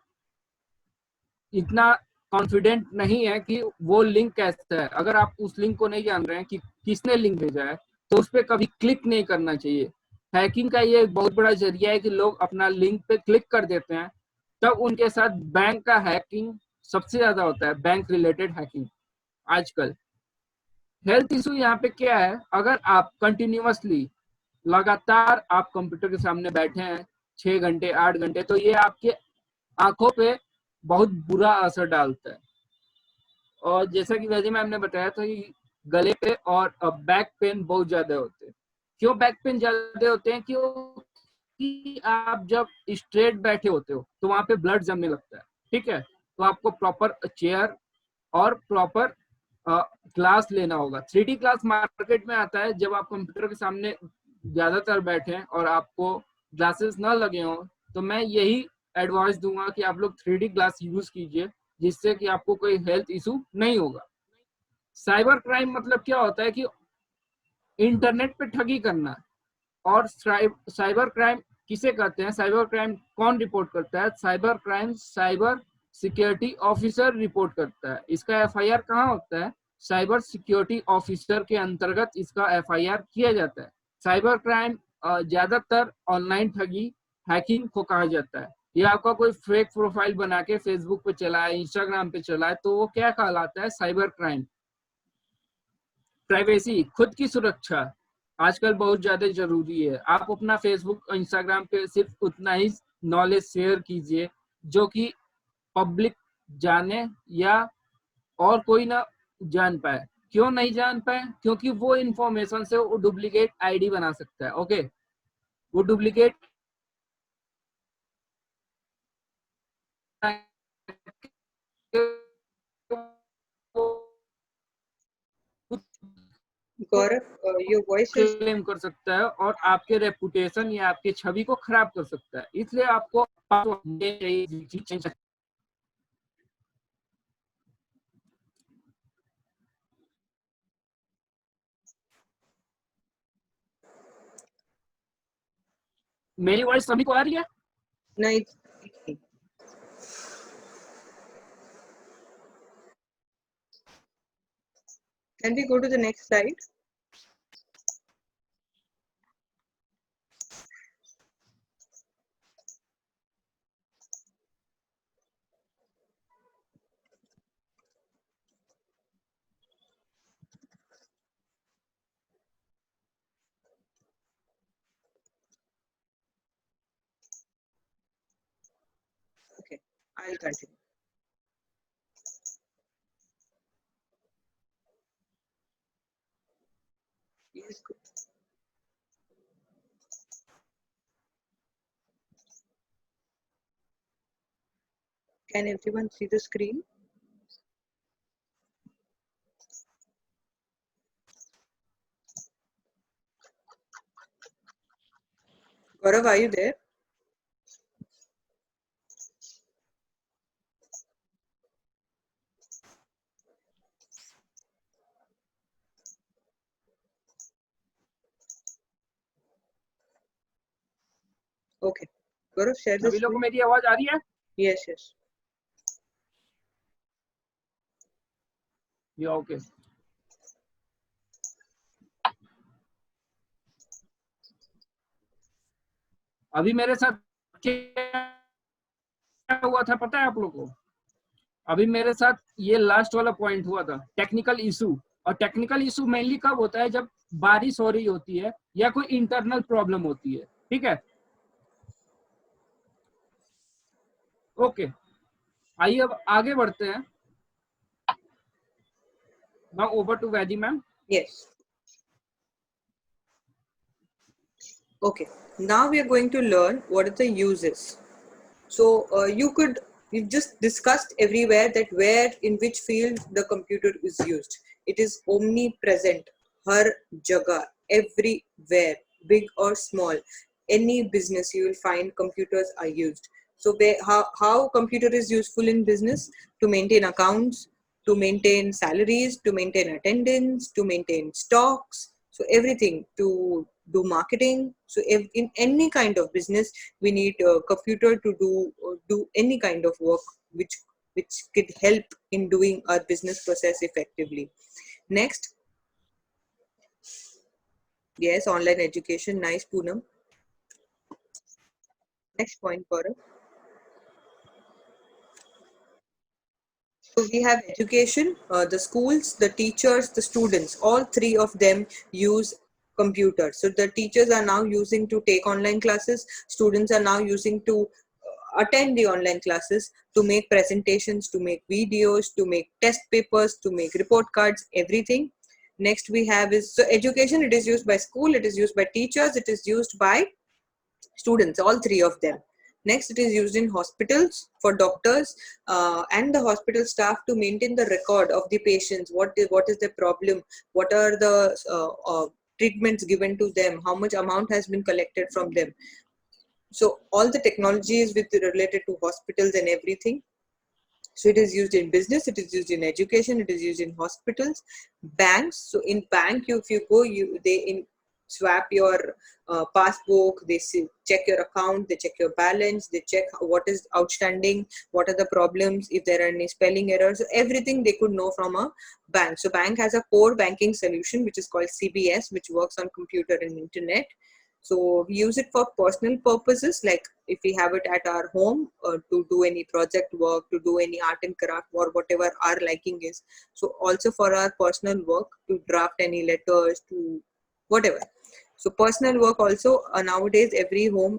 इतना कॉन्फिडेंट नहीं है कि वो लिंक कैसा है। अगर आप उस लिंक को नहीं जान रहे हैं कि किसने लिंक भेजा है, तो उस पर कभी क्लिक नहीं करना चाहिए। हैकिंग का ये एक बहुत बड़ा जरिया है कि लोग अपना लिंक पे क्लिक कर देते हैं, तब उनके साथ बैंक का हैकिंग सबसे ज्यादा होता है, बैंक रिलेटेड हैकिंग आजकल। हेल्थ इशू यहाँ पे क्या है? अगर आप कंटिन्यूअसली लगातार आप कंप्यूटर के सामने बैठे हैं 6 घंटे 8 घंटे, तो ये आपके आंखों पे बहुत बुरा असर डालता है। और जैसा कि वैसे मैम ने बताया था कि गले पे और बैक पेन बहुत ज्यादा होते हैं। क्यों बैक पेन ज्यादा होते हैं? क्योंकि आप जब स्ट्रेट बैठे होते हो तो वहां पे ब्लड जमने लगता है। ठीक है, तो आपको प्रॉपर चेयर और प्रॉपर क्लास लेना होगा। 3D क्लास मार्केट में आता है जब आप कंप्यूटर के सामने ज्यादातर बैठे हैं और आपको ग्लासेस ना लगे हों। तो मैं यही एडवाइस दूंगा कि आप लोग 3D ग्लास यूज कीजिए, जिससे कि आपको कोई हेल्थ इशू नहीं होगा। साइबर क्राइम मतलब क्या होता है कि इंटरनेट पे ठगी करना। और साइबर क्राइम किसे कहते हैं? साइबर क्राइम कौन रिपोर्ट करता है? Cyber crime cyber security officer report करता है। इसका एफआईआर कहाँ होता है? साइबर सिक्योरिटी ऑफिसर के अंतर्गत इसका एफआईआर किया जाता है। साइबर क्राइम ज्यादातर ऑनलाइन ठगी, हैकिंग को कहा जाता है। ये आपका कोई फेक प्रोफाइल बना के फेसबुक पे चलाए, इंस्टाग्राम पे चलाए, तो वो क्या कहलाता है? Cyber crime. प्राइवेसी, खुद की सुरक्षा आजकल बहुत ज्यादा जरूरी है। आप अपना फेसबुक और इंस्टाग्राम पे सिर्फ उतना ही नॉलेज शेयर कीजिए जो कि पब्लिक जाने या और कोई ना जान पाए। क्यों नहीं जान पाए? क्योंकि वो इंफॉर्मेशन से वो डुप्लीकेट आईडी बना सकता है। ओके, वो duplicate Gaurav, your voice is claim कर सकता है और आपके रेपुटेशन या आपके छवि को खराब कर सकता है। इसलिए आपको मेरी वॉइस सभी को आ रही है? nice. Can we go to the next slide? Okay, I'll continue. Yes, good. Can everyone see the screen? Gaurav, are you there? Okay. Gaurav, share the अभी लोग को screen. मेरी आवाज आ रही है? Yes, yes. या ओके. अभी मेरे साथ क्या हुआ था पता है आप लोगों को? अभी मेरे साथ ये लास्ट वाला पॉइंट हुआ था, टेक्निकल इशू. और टेक्निकल इशू मेनली कब होता है? जब बारिश हो रही होती है या कोई इंटरनल प्रॉब्लम होती है. ठीक है, ओके. आइए अब आगे बढ़ते हैं. Now over to Vaidehi ma'am. Yes. Okay. Now we are going to learn what are the uses. So we've just discussed everywhere that where in which field the computer is used. It is omnipresent, har jagah, everywhere, big or small. Any business you will find computers are used. So how computer is useful in business? To maintain accounts, to maintain salaries, to maintain attendance, to maintain stocks. So everything, to do marketing. So if in any kind of business, we need a computer to do any kind of work which could help in doing our business process effectively. Next, yes, online education. Nice, Poonam. Next point, Gaurav. So we have education, the schools, the teachers, the students, all three of them use computers. So the teachers are now using to take online classes, students are now using to attend the online classes, to make presentations, to make videos, to make test papers, to make report cards, everything. Next we have is, so education, it is used by school, it is used by teachers, it is used by students, all three of them. Next, it is used in hospitals for doctors and the hospital staff to maintain the record of the patients. What is the problem? What are the treatments given to them? How much amount has been collected from them? So all the technologies with related to hospitals and everything. So it is used in business, it is used in education, it is used in hospitals, banks. So in bank, if you go, they swap your passbook, they check your account, they check your balance, they check what is outstanding, what are the problems, if there are any spelling errors, everything they could know from a bank. So bank has a core banking solution which is called CBS, which works on computer and internet. So we use it for personal purposes, like if we have it at our home to do any project work, to do any art and craft or whatever our liking is. So also for our personal work, to draft any letters, to whatever. So personal work also, nowadays every home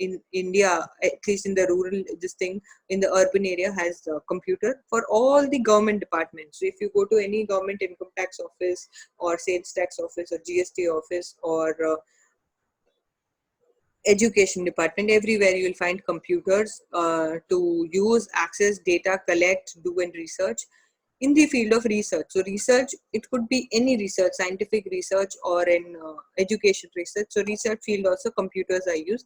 in India, at least in the rural, this thing, in the urban area, has a computer for all the government departments. So if you go to any government income tax office or sales tax office or GST office or education department, everywhere you will find computers to use, access data, collect, do and research in the field of research. So research, it could be any research, scientific research or in education research. So research field also computers are used,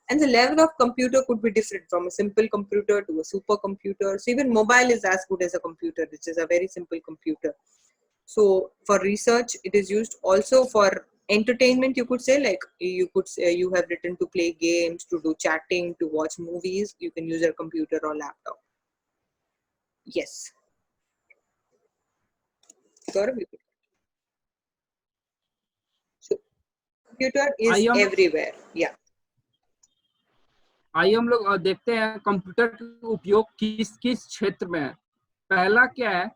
and the level of computer could be different from a simple computer to a supercomputer. So even mobile is as good as a computer, which is a very simple computer. So for research, it is used also for entertainment. You could say, like you could say you have written to play games, to do chatting, to watch movies. You can use your computer or laptop. Yes. Gaurav, you could. computer is आइए हम everywhere. Yeah. हम लोग देखते हैं computer का उपयोग किस किस क्षेत्र में है। पहला क्या है,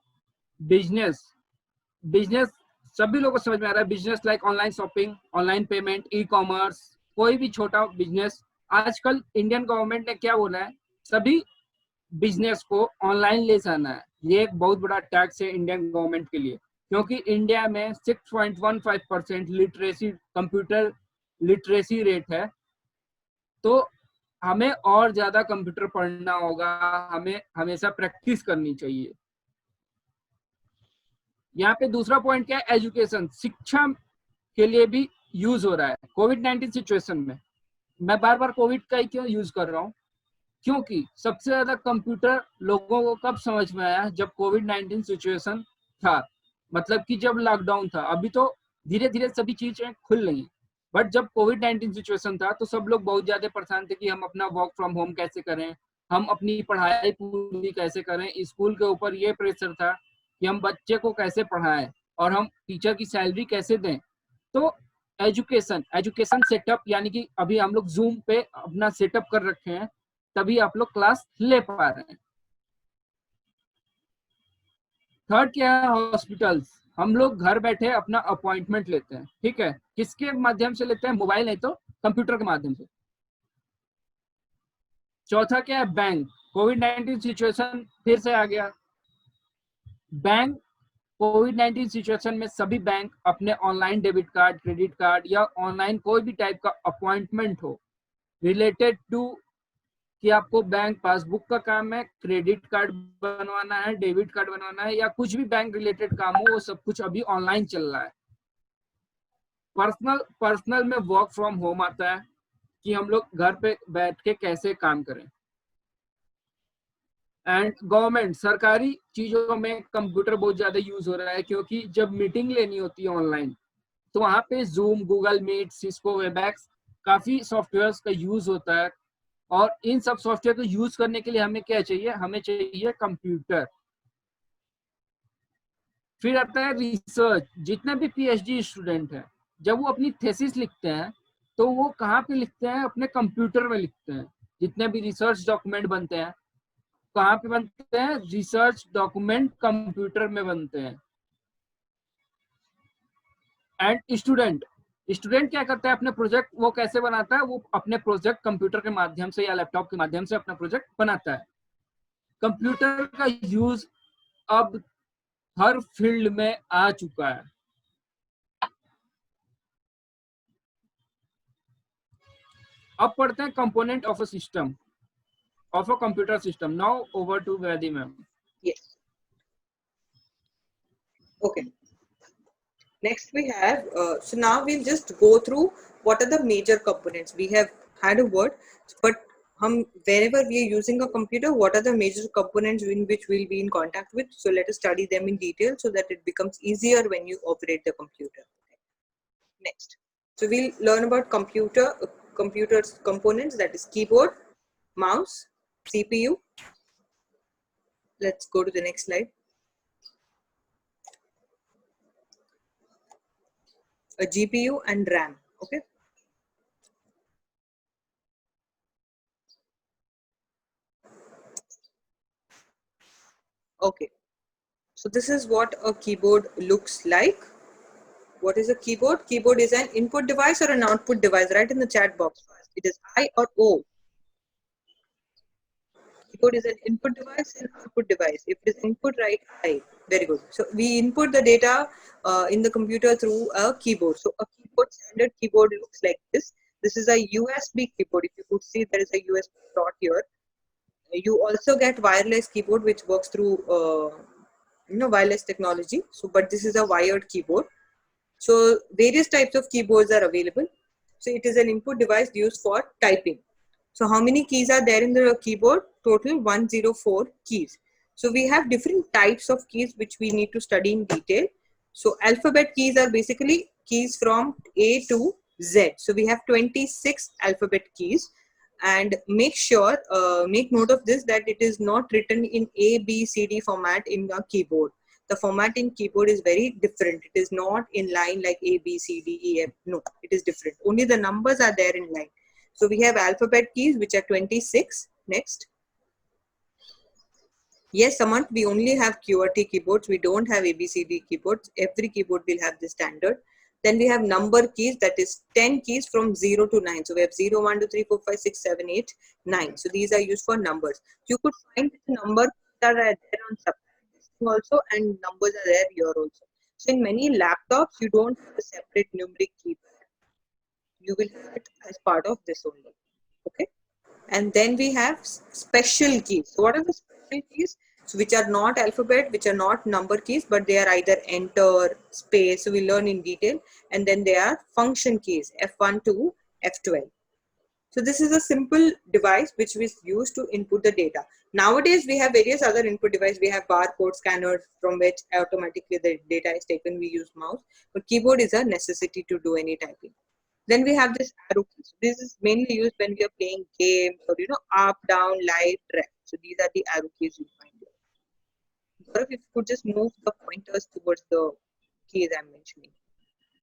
बिजनेस। बिजनेस सभी लोगों को समझ में आ रहा है, business like online shopping, online payment, e commerce, कोई भी छोटा बिजनेस। आजकल इंडियन गवर्नमेंट ने क्या बोला है, सभी बिजनेस को ऑनलाइन ले जाना है। ये एक बहुत बड़ा टैक्स है इंडियन गवर्नमेंट के लिए, क्योंकि इंडिया में 6.15% लिटरेसी, कंप्यूटर लिटरेसी रेट है। तो हमें और ज्यादा कंप्यूटर पढ़ना होगा, हमें हमेशा प्रैक्टिस करनी चाहिए। यहाँ पे दूसरा पॉइंट क्या है, एजुकेशन, शिक्षा के लिए भी यूज हो रहा है। कोविड-19 सिचुएशन में मैं बार बार कोविड का ही क्यों यूज कर रहा हूँ, क्योंकि सबसे ज्यादा कंप्यूटर लोगों को कब समझ में आया, जब कोविड-19 सिचुएशन था, मतलब कि जब लॉकडाउन था। अभी तो धीरे धीरे सभी चीजें खुल रही, बट जब कोविड-19 सिचुएशन था तो सब लोग बहुत ज्यादा परेशान थे कि हम अपना वर्क फ्रॉम होम कैसे करें, हम अपनी पढ़ाई पूरी कैसे करें। स्कूल के ऊपर ये प्रेशर था कि हम बच्चे को कैसे पढ़ाएं और हम टीचर की सैलरी कैसे दें। तो एजुकेशन सेटअप, यानी कि अभी हम लोग जूम पे अपना सेटअप कर रखे हैं, तभी आप लोग क्लास ले पा रहे हैं। थर्ड क्या है, हॉस्पिटल्स। हम लोग घर बैठे अपना अपॉइंटमेंट लेते हैं, ठीक है, किसके माध्यम से लेते हैं, मोबाइल नहीं तो कंप्यूटर के माध्यम से। चौथा क्या है, बैंक। कोविड-19 सिचुएशन फिर से आ गया। बैंक कोविड-19 सिचुएशन में सभी बैंक अपने online debit card, credit card या ऑनलाइन कोई भी टाइप का अपॉइंटमेंट हो रिलेटेड टू कि आपको बैंक पासबुक का काम है, क्रेडिट कार्ड बनवाना है, डेबिट कार्ड बनवाना है, या कुछ भी बैंक रिलेटेड काम हो, वो सब कुछ अभी ऑनलाइन चल रहा है। पर्सनल में वर्क फ्रॉम होम आता है कि हम लोग घर पे बैठ के कैसे काम करें। एंड गवर्नमेंट, सरकारी चीजों में कंप्यूटर बहुत ज्यादा यूज हो रहा है, क्योंकि जब मीटिंग लेनी होती है ऑनलाइन तो वहां पे Zoom, Google Meet, Cisco, Webex, काफी सॉफ्टवेयर्स का यूज होता है। और इन सब सॉफ्टवेयर को यूज करने के लिए हमें क्या चाहिए, हमें चाहिए कंप्यूटर। फिर आता है रिसर्च। जितने भी पीएचडी स्टूडेंट हैं, जब वो अपनी थेसिस लिखते हैं तो वो कहाँ पे लिखते हैं, अपने कंप्यूटर में लिखते हैं। जितने भी रिसर्च डॉक्यूमेंट बनते हैं, कहाँ पे बनते हैं, रिसर्च डॉक्यूमेंट कंप्यूटर में बनते हैं। एंड स्टूडेंट क्या करता है, अपने प्रोजेक्ट वो कैसे बनाता है, वो अपने प्रोजेक्ट कंप्यूटर के माध्यम से या लैपटॉप के माध्यम से अपना प्रोजेक्ट बनाता है। कंप्यूटर का यूज अब हर फील्ड में आ चुका है। अब पढ़ते हैं component of a system, of a computer system. Now over to Vaidehi ma'am. Yes. Okay. Next we have, so now we'll just go through what are the major components. We have had a word, but wherever we are using a computer, what are the major components in which we'll be in contact with? So let us study them in detail so that it becomes easier when you operate the computer. Next, so we'll learn about computer's components, that is keyboard, mouse, CPU. Let's go to the next slide. A GPU and RAM. Okay. Okay. So this is what a keyboard looks like. What is a keyboard? Keyboard is an input device or an output device. Write in the chat box. It is I or O. Keyboard is an input device and output device. If it is input, write I. Very good. So we input the data in the computer through a keyboard. So a keyboard, standard keyboard looks like this. This is a USB keyboard. If you could see, there is a USB slot here. You also get wireless keyboard, which works through wireless technology. So, but this is a wired keyboard. So various types of keyboards are available. So it is an input device used for typing. So how many keys are there in the keyboard? Total 104 keys. So we have different types of keys which we need to study in detail. So alphabet keys are basically keys from A to Z. So we have 26 alphabet keys. And make note of this, that it is not written in A, B, C, D format in the keyboard. the format in keyboard is very different. It is not in line like A, B, C, D, E, F. No, it is different. Only the numbers are there in line. So we have alphabet keys, which are 26. Next. Yes, Samant, we only have QWERTY keyboards. We don't have ABCD keyboards. Every keyboard will have the standard. Then we have number keys, that is 10 keys from 0 to 9. So we have 0, 1, 2, 3, 4, 5, 6, 7, 8, 9. So these are used for numbers. You could find the number that are there on subscription also, and numbers are there here also. So in many laptops, you don't have a separate numeric keypad. You will have it as part of this only. Okay. And then we have special keys. So what are the special keys? So which are not alphabet, which are not number keys, but they are either enter, space. So we learn in detail. And then they are function keys, F1 to F12. So this is a simple device which we use to input the data. Nowadays, we have various other input devices. We have barcode scanners from which automatically the data is taken. We use mouse, but keyboard is a necessity to do any typing. Then we have this arrow keys. This is mainly used when we are playing games or, up, down, light, left. So these are the arrow keys you find here. So if you could just move the pointers towards the keys I'm mentioning.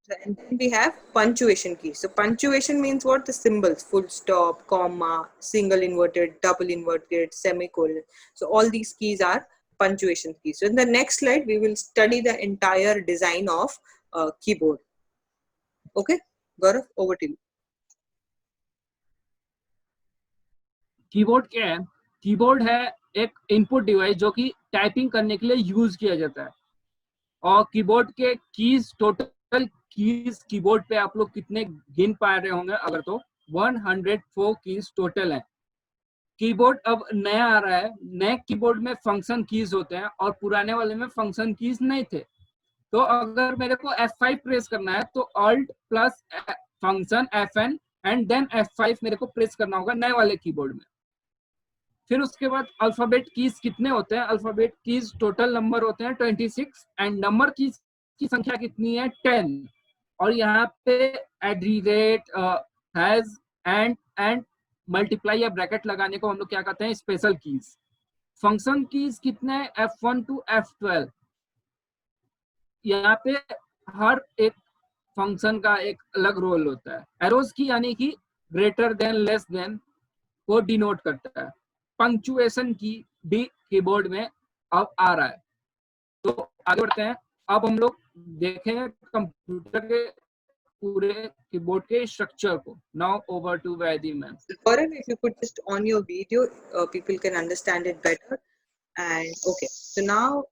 So, and then we have punctuation keys. So punctuation means what? The symbols, full stop, comma, single inverted, double inverted, semicolon. So all these keys are punctuation keys. So in the next slide, we will study the entire design of keyboard. Okay. Gaurav, over to you. Keyboard क्या है? Keyboard है एक input device जो कि typing करने के लिए use किया जाता है, और कीबोर्ड के कीज, टोटल कीज कीबोर्ड पे आप लोग कितने गिन पा रहे होंगे अगर, तो 104 कीज टोटल है। कीबोर्ड अब नया आ रहा है, नए कीबोर्ड में फंक्शन कीज होते हैं और पुराने वाले में फंक्शन कीज नहीं थे। तो अगर मेरे को F5 प्रेस करना है तो Alt plus function Fn and then F5 मेरे को प्रेस करना होगा नए वाले कीबोर्ड में। फिर उसके बाद अल्फाबेट कीज कितने होते हैं? अल्फाबेट कीज टोटल नंबर होते हैं 26 एंड नंबर कीज की संख्या कितनी है? 10। और यहाँ पे एड्रीरेट, हैज, एंड मल्टीप्लाई या ब्रैकेट लगाने को हम लोग क्या कहते हैं? Special keys. फंक्शन कीज कितने? F1 to F12। यहाँ पे हर एक फंक्शन का एक अलग रोल होता है। एरोज की यानी कि ग्रेटर देन, लेस देन को डिनोट करता है। पंक्चुएशन की भी कीबोर्ड में अब आ रहा है। तो आगे बढ़ते हैं। अब हम लोग देखेंगे कंप्यूटर के पूरे कीबोर्ड के स्ट्रक्चर को। Now over to Vaidehi ma'am. Gaurav, if you could just on your video, people can understand it better. And okay, so now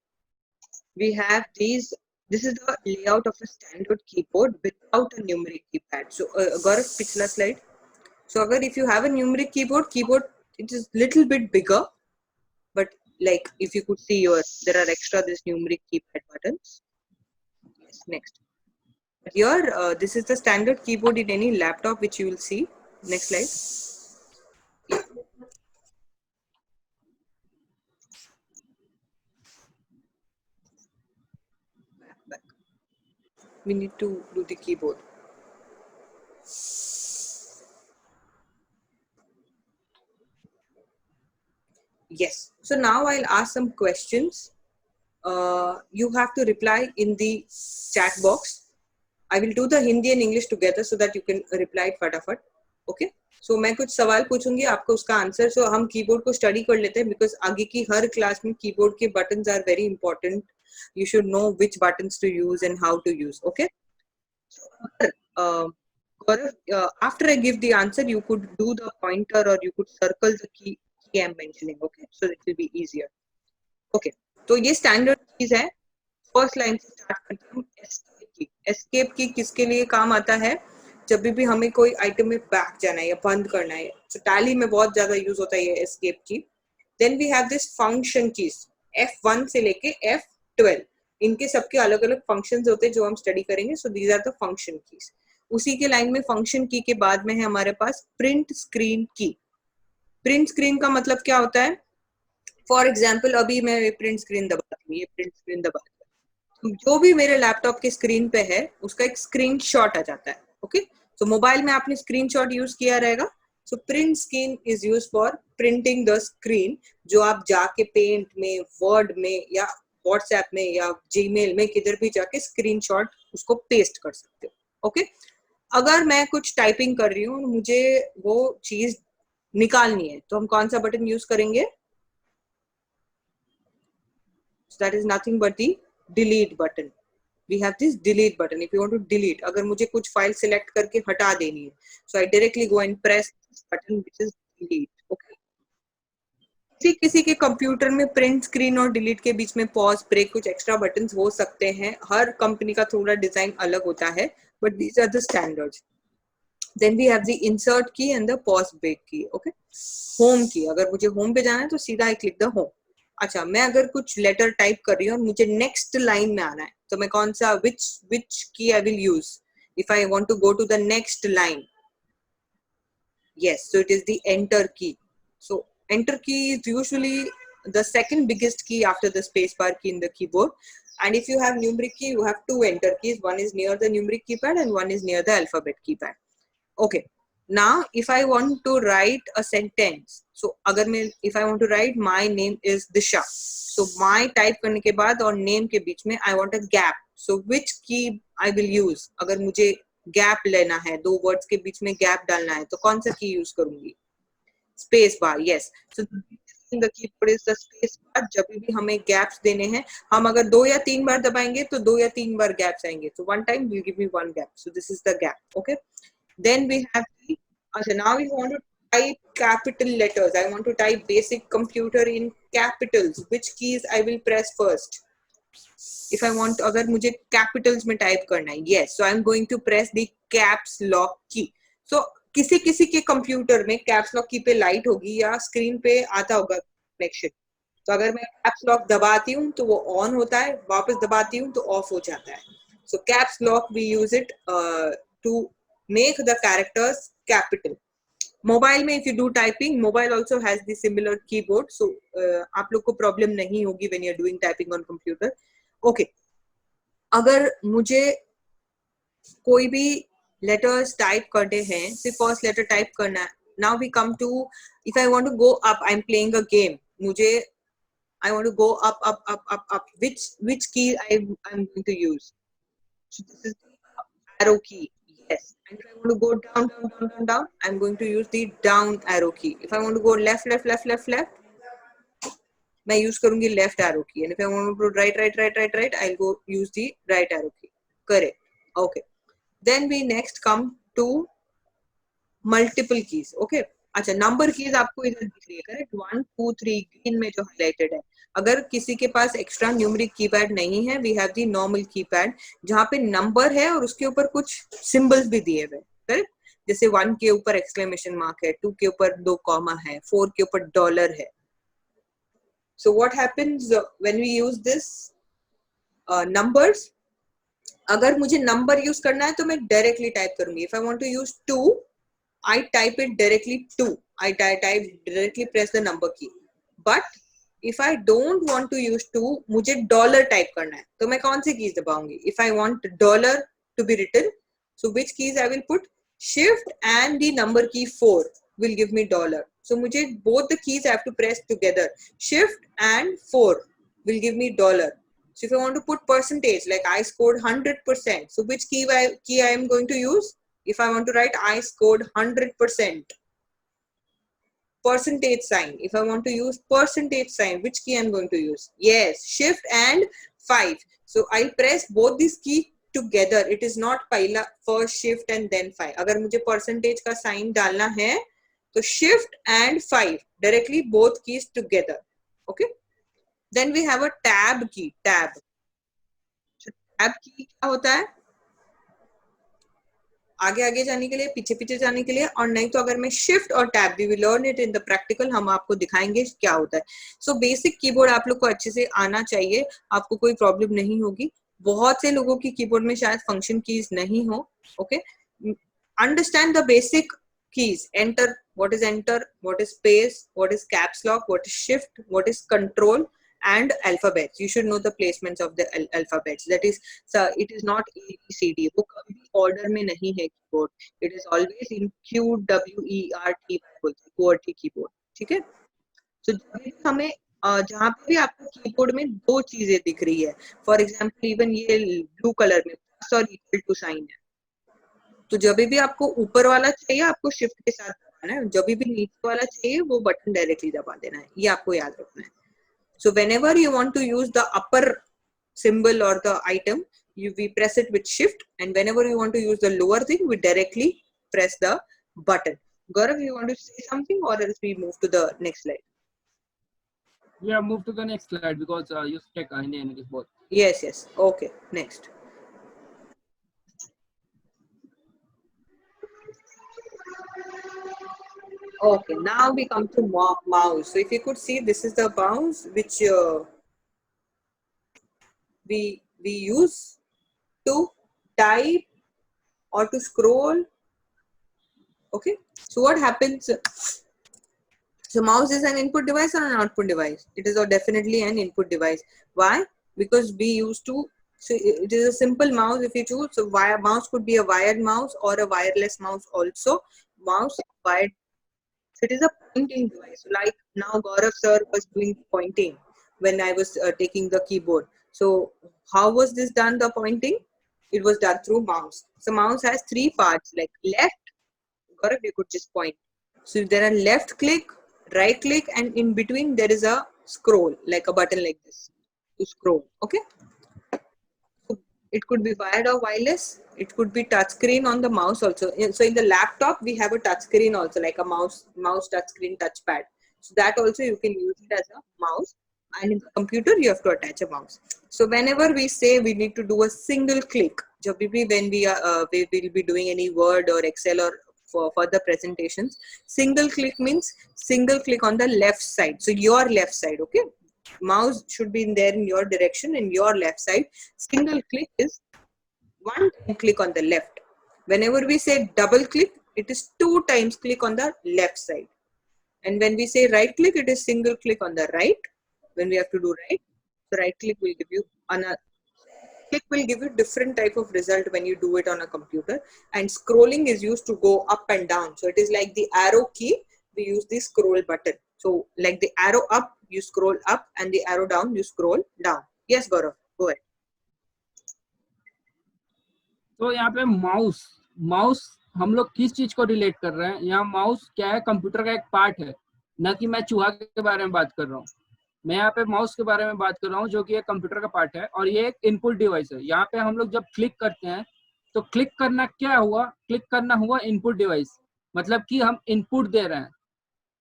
we have these. This is the layout of a standard keyboard without a numeric keypad. So Gaurav, पिछला slide. So अगर if you have a numeric keyboard, it is little bit bigger, but like if you could see here, there are extra this numeric keypad buttons. Yes, next. But here, this is the standard keyboard in any laptop which you will see. Next slide. Back. We need to do the keyboard. Yes. So now I'll ask some questions. You have to reply in the chat box. I will do the Hindi and English together so that you can reply it फटाफट. Okay? So मैं कुछ सवाल पूछूंगी, आपको उसका answer. So हम keyboard को study कर लेते हैं because आगे की हर क्लास में कीबोर्ड के buttons are very important. You should know which buttons to use and how to use. Okay? So, after I give the answer, you could do the pointer or you could circle the key I'm mentioning. Okay? So it will be easier. Okay. तो ये standard keys है. First line से start करते हैं. Escape की. Escape की किसके लिए काम आता है? जब भी हमें कोई आइटम में बैक जाना है या बंद करना है. तो टैली में बहुत ज्यादा यूज होता है ये escape key. Then we have this function keys F1 से लेके F12. इनके सबके अलग अलग फंक्शंस होते हैं जो हम स्टडी करेंगे. So these are the function keys. उसी के लाइन में फंक्शन की के बाद में है हमारे पास प्रिंट स्क्रीन की. प्रिंट स्क्रीन का मतलब क्या होता है? फॉर एग्जाम्पल अभी मैं प्रिंट स्क्रीन दबाती हूँ, ये प्रिंट स्क्रीन दबाती हूँ, जो भी मेरे लैपटॉप के स्क्रीन पे है उसका एक स्क्रीनशॉट आ जाता है. ओके, सो मोबाइल में आपने स्क्रीनशॉट यूज किया रहेगा. So print screen is use for printing the screen, जो आप जाके पेंट में, वर्ड में या व्हाट्सएप में या जीमेल में किधर भी जाके स्क्रीनशॉट उसको पेस्ट कर सकते हो। ओके, अगर मैं कुछ टाइपिंग कर रही हूँ और मुझे वो चीज निकालनी है तो हम कौन सा बटन यूज करेंगे? So that is nothing but the delete button. We have this delete button. If you want to delete, अगर मुझे कुछ फाइल सिलेक्ट करके हटा देनी है, so I directly go and press this button which is delete. Okay. किसी के computer में प्रिंट स्क्रीन और डिलीट के बीच में पॉज ब्रेक कुछ एक्स्ट्रा बटन्स हो सकते हैं, हर कंपनी का थोड़ा डिजाइन अलग होता है, but these are the standards. Then we have the insert key and the pause break key. Okay, home key, अगर मुझे होम पे जाना है तो सीधा आई क्लिक द होम। अच्छा, मैं अगर कुछ लेटर टाइप कर रही हूँ और मुझे नेक्स्ट लाइन में आना है तो मैं कौन सा which key I will use if I want to go to the next line? yes, so it is the enter key. So enter key is usually the second biggest key after the space bar key in the keyboard, and if you have numeric key you have two enter keys, one is near the numeric keypad and one is near the alphabet keypad. Okay, now if I want to write a sentence, so अगर मैं if I want to write my name is Disha, so my type करने के बाद और name के बीच में I want a gap, so which key I will use? अगर मुझे गैप लेना है, दो वर्ड्स के बीच में गैप डालना है तो कौन सा की यूज करूंगी? Space bar. Yes, so the keyboard is the space bar. जब भी हमें गैप्स देने हैं, हम अगर 2 या 3 बार दबाएंगे तो 2 या 3 बार गैप्स आएंगे, so one time will give me one gap, so this is the gap. Okay, then we have the now we want to type capital letters. I want to type basic computer in capitals. Which keys I will press first? If I want, अगर मुझे capitals में type करना है, yes, so I'm going to press the caps lock key. So किसी किसी के computer में caps lock की पे लाइट होगी या स्क्रीन पे आता होगा कनेक्शन, तो अगर मैं caps lock दबाती हूँ तो वो ऑन होता है, वापस दबाती हूँ तो ऑफ हो जाता है. So caps lock we use it to make the characters capital. Mobile में if you do typing, mobile also has the similar keyboard, so आप लोग को प्रॉब्लम नहीं होगी when you're doing typing on computer. Okay, अगर मुझे कोई भी लेटर्स टाइप करने हैं, सिर्फ फर्स्ट लेटर टाइप करना है. Now we come to if I want to go up, I am playing a game, मुझे I want to go up up up up up, which key I am going to use? So this is the arrow key. Yes, and if I want to go down down down down down, I'm going to use the down arrow key. If I want to go left left left left left, मैं use करूंगी left arrow key, and if I want to right right right right right, I will go use the right arrow key. Correct. Okay, then we next come to multiple keys. Okay, अच्छा, number keys आपको इधर दिख रही है, correct, 1 2 3 green में जो highlighted है. अगर किसी के पास एक्स्ट्रा न्यूमेरिक कीपैड नहीं है, we have the normal keypad जहां पे नंबर है और उसके ऊपर कुछ सिंबल्स भी दिए हुए, करेक्ट. जैसे 1 के ऊपर एक्सक्लेमेशन मार्क है, 2 के ऊपर 2 कॉमा है, 4 के ऊपर डॉलर है. So what happens when we use this numbers? अगर मुझे नंबर यूज करना है तो मैं डायरेक्टली टाइप करूंगी. If I want to use 2, I type it directly 2. I type directly press the number key. But if I don't want to use 2, मुझे dollar type करना है तो मैं कौन सी keys दबाऊंगी? If I want dollar to be written, so which keys I will put? Shift and the number key 4 will give me dollar. So मुझे both the keys I have to press together. Shift and 4 will give me dollar. So if I want to put percentage, like I scored 100%, so which key I am going to use? If I want to write I scored 100%. Percentage sign. If I want to use percentage sign, which key I'm going to use? Yes, shift and 5. So I'll press both these keys together. It is not पहला first shift and then 5. अगर मुझे percentage का sign डालना है तो shift and 5 directly both keys together. Okay. Then we have a tab key. Tab. So tab key क्या होता है? आगे आगे जाने के लिए, पीछे पीछे जाने के लिए, और नहीं तो अगर मैं शिफ्ट और tab, we will learn it in the practical, हम आपको दिखाएंगे क्या होता है. सो बेसिक कीबोर्ड आप लोग को अच्छे से आना चाहिए, आपको कोई प्रॉब्लम नहीं होगी. बहुत से लोगों की कीबोर्ड में शायद फंक्शन कीज नहीं हो. Okay, understand the basic keys. Enter, what is enter, what is space, what is caps lock, what is shift, what is control, and alphabets. You should know the placements of the alphabets. That is, so it is not A B C D. वो कभी order में नहीं है keyboard. It is always in QWERT QWERT keyboard. ठीक है? So जब भी हमें जहाँ पे भी आपको कीबोर्ड में दो चीजें दिख रही है, फॉर एग्जाम्पल इवन ये ब्लू कलर में प्लस और इक्वल टू साइन है, तो जब भी आपको ऊपर वाला चाहिए आपको शिफ्ट के साथ दबाना है, जब भी नीचे वाला चाहिए वो बटन डायरेक्टली दबा देना है, ये आपको याद रखना है. So whenever you want to use the upper symbol or the item, we press it with shift, and whenever you want to use the lower thing, we directly press the button. Gaurav, you want to say something or else we move to the next slide? Yeah, move to the next slide because you take Hindi and English both. Yes, yes. Okay, next. Okay, now we come to mouse. So if you could see, this is the mouse which we use to type or to scroll. Okay, so what happens? So mouse is an input device or an output device? It is definitely an input device. Why? Because we used to, so it is a simple mouse if you choose. So mouse could be a wired mouse or a wireless mouse also. Mouse wired. So it is a pointing device. Like now Gaurav sir was doing pointing when I was taking the keyboard. So how was this done, the pointing? It was done through mouse. So mouse has three parts, like left. Gaurav, you could just point. So there are left click, right click, and in between there is a scroll, like a button like this to scroll. Okay. So it could be wired or wireless. It could be touch screen on the mouse also. So in the laptop we have a touch screen also, like a mouse touch screen touchpad. So that also you can use it as a mouse. And in the computer you have to attach a mouse. So whenever we say we need to do a single click, when we will be doing any Word or Excel or for further presentations, single click means single click on the left side. So your left side, okay? Mouse should be in there in your direction, in your left side. Single click is one time click on the left. Whenever we say double click, it is two times click on the left side. And when we say right click, it is single click on the right. When we have to do right, so right click will give you another click will give you different type of result when you do it on a computer. And scrolling is used to go up and down. So it is like the arrow key. We use the scroll button. So like the arrow up, you scroll up, and the arrow down, you scroll down. Yes, Gaurav, go ahead. तो यहाँ पे mouse mouse हम लोग किस चीज को relate कर रहे हैं? यहाँ माउस क्या है? कंप्यूटर का एक पार्ट है, ना कि मैं चूहा के बारे में बात कर रहा हूँ. मैं यहाँ पे माउस के बारे में बात कर रहा हूँ जो कि एक कंप्यूटर का पार्ट है और ये एक इनपुट डिवाइस है. यहाँ पे हम लोग जब क्लिक करते हैं तो क्लिक करना क्या हुआ? क्लिक करना हुआ इनपुट डिवाइस, मतलब कि हम इनपुट दे रहे हैं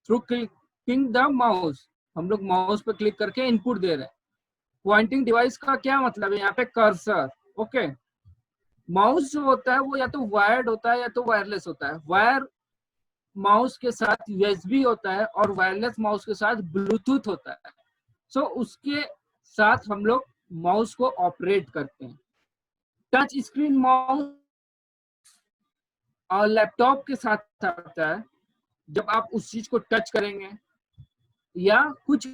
थ्रू क्लिकिंग द माउस. हम लोग माउस पे क्लिक करके इनपुट दे रहे हैं. पॉइंटिंग डिवाइस का क्या मतलब है? यहाँ पे कर्सर. ओके, माउस जो होता है वो या तो वायर्ड होता है या तो वायरलेस होता है. वायर माउस के साथ यूएसबी होता है और वायरलेस माउस के साथ ब्लूटूथ होता है. सो उसके साथ हम लोग माउस को ऑपरेट करते हैं. टच स्क्रीन माउस और लैपटॉप के साथ आता है. जब आप उस चीज को टच करेंगे या कुछ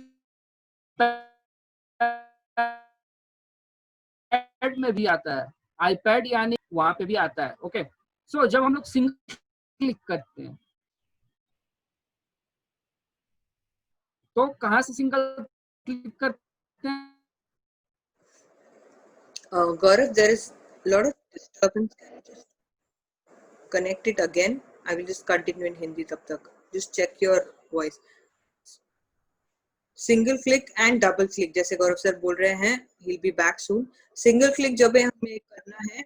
आईपैड में भी आता है, आईपैड यानी वहां पे भी आता है. ओके, सो जब हम लोग सिंगल क्लिक करते हैं तो कहां से सिंगल क्लिक करते हैं? Gaurav, there is a lot of disturbance. Can you just connect it again? I will just continue in Hindi tab tak. Just check your voice. Single click and double click, जैसे गौरव sir बोल रहे हैं, he'll be back soon. Single click जब हमें करना है,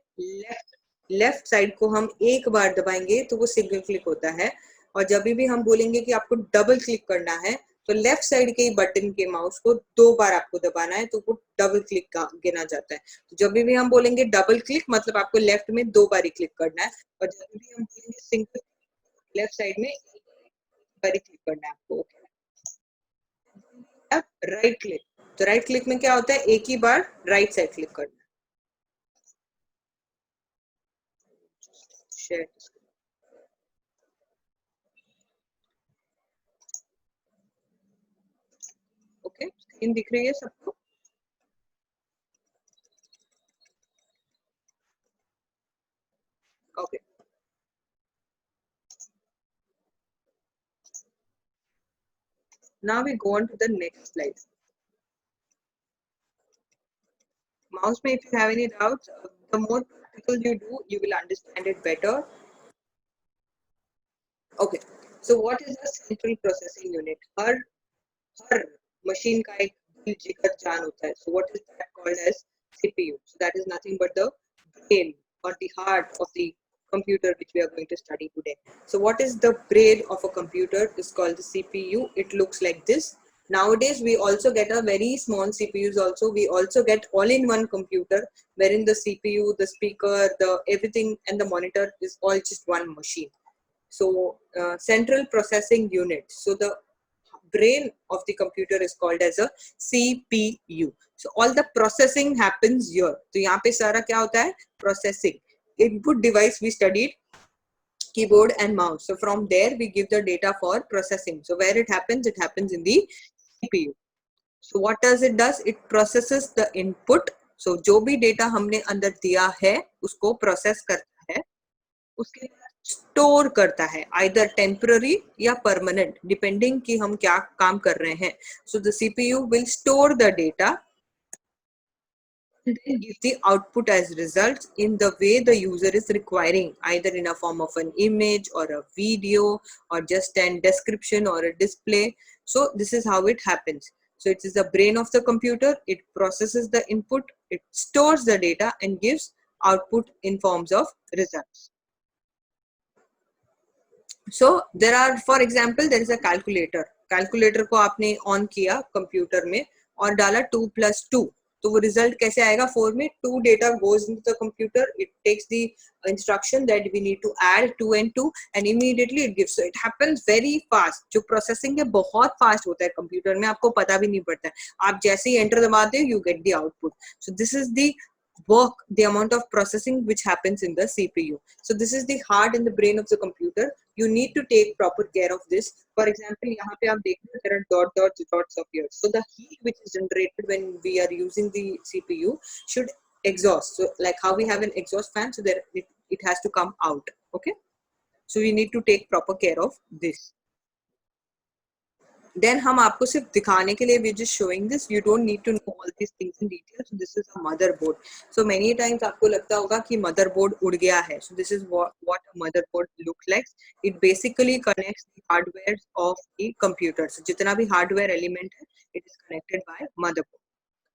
left side को हम एक बार दबाएंगे तो वो सिंगल क्लिक होता है. और जब भी हम बोलेंगे कि आपको डबल क्लिक करना है तो लेफ्ट साइड के बटन के माउस को दो बार आपको दबाना है, तो वो डबल क्लिक का गिना जाता है. तो जब भी हम बोलेंगे डबल क्लिक मतलब आपको लेफ्ट में दो बार ही क्लिक करना है, और जब भी हम बोलेंगे सिंगल, लेफ्ट साइड में एक बार ही क्लिक करना है आपको. राइट क्लिक, तो राइट क्लिक में क्या होता है? एक ही बार राइट साइड क्लिक करना है. शेयर ओके, स्क्रीन दिख रही है सबको? Okay, now we go on to the next slide. mouse mein, if you have any doubts, the more practical you do, you will understand it better. Okay, so what is a central processing unit? Her machine का एक दिल जिगर जान होता है. So what is that called as CPU? So that is nothing but the brain or the heart of the computer which we are going to study today. So what is the brain of a computer? Is called the CPU. It looks like this. Nowadays we also get a very small CPUs also. We also get all-in-one computer wherein the CPU, the speaker, the everything and the monitor is all just one machine. So central processing unit. So the brain of the computer is called as a CPU. So all the processing happens here. तो यहाँ पे सारा क्या होता है? Processing. Input device we studied, keyboard and mouse. So from there we give the data for processing. So where it happens in the CPU. So what does it does? It processes the input. So जो भी data हमने अंदर दिया है उसको process करता है. उसके स्टोर करता है आइदर टेम्पररी या परमानेंट डिपेंडिंग कि हम क्या काम कर रहे हैं. So the CPU will store the data and then give the output as results in the way the user is requiring, either in a form of an image or a video or just a description or a display. So this is how it happens. So it is the brain of the computer. It processes the input, it stores the data and gives output in forms of results. So there are, for example, there is a calculator. Calculator को आपने on किया computer में और डाला 2 + 2, तो वो result कैसे आएगा? 4 में 2 data goes into the computer. It takes the instruction that we need to add 2 and 2 and immediately it gives. So it happens very fast. जो processing है बहुत fast होता है computer में, आपको पता भी नहीं पड़ता है. आप जैसे ही enter दबाते हो, you get the output. So this is the work, the amount of processing which happens in the CPU. So this is the heart and the brain of the computer. You need to take proper care of this. For example, यहाँ पे आप देख रहे हैं there are dots of here. So the heat which is generated when we are using the CPU should exhaust. So like how we have an exhaust fan, so there it has to come out. Okay. So we need to take proper care of this. Then हम आपको सिर्फ दिखाने के लिए we just showing this. You don't need to know all these things in detail. So this is a motherboard. So many times आपको लगता होगा कि motherboard उड़ गया है. So this is what a motherboard looks like. It basically connects the hardware of the computer. So जितना भी hardware element है, it is connected by motherboard.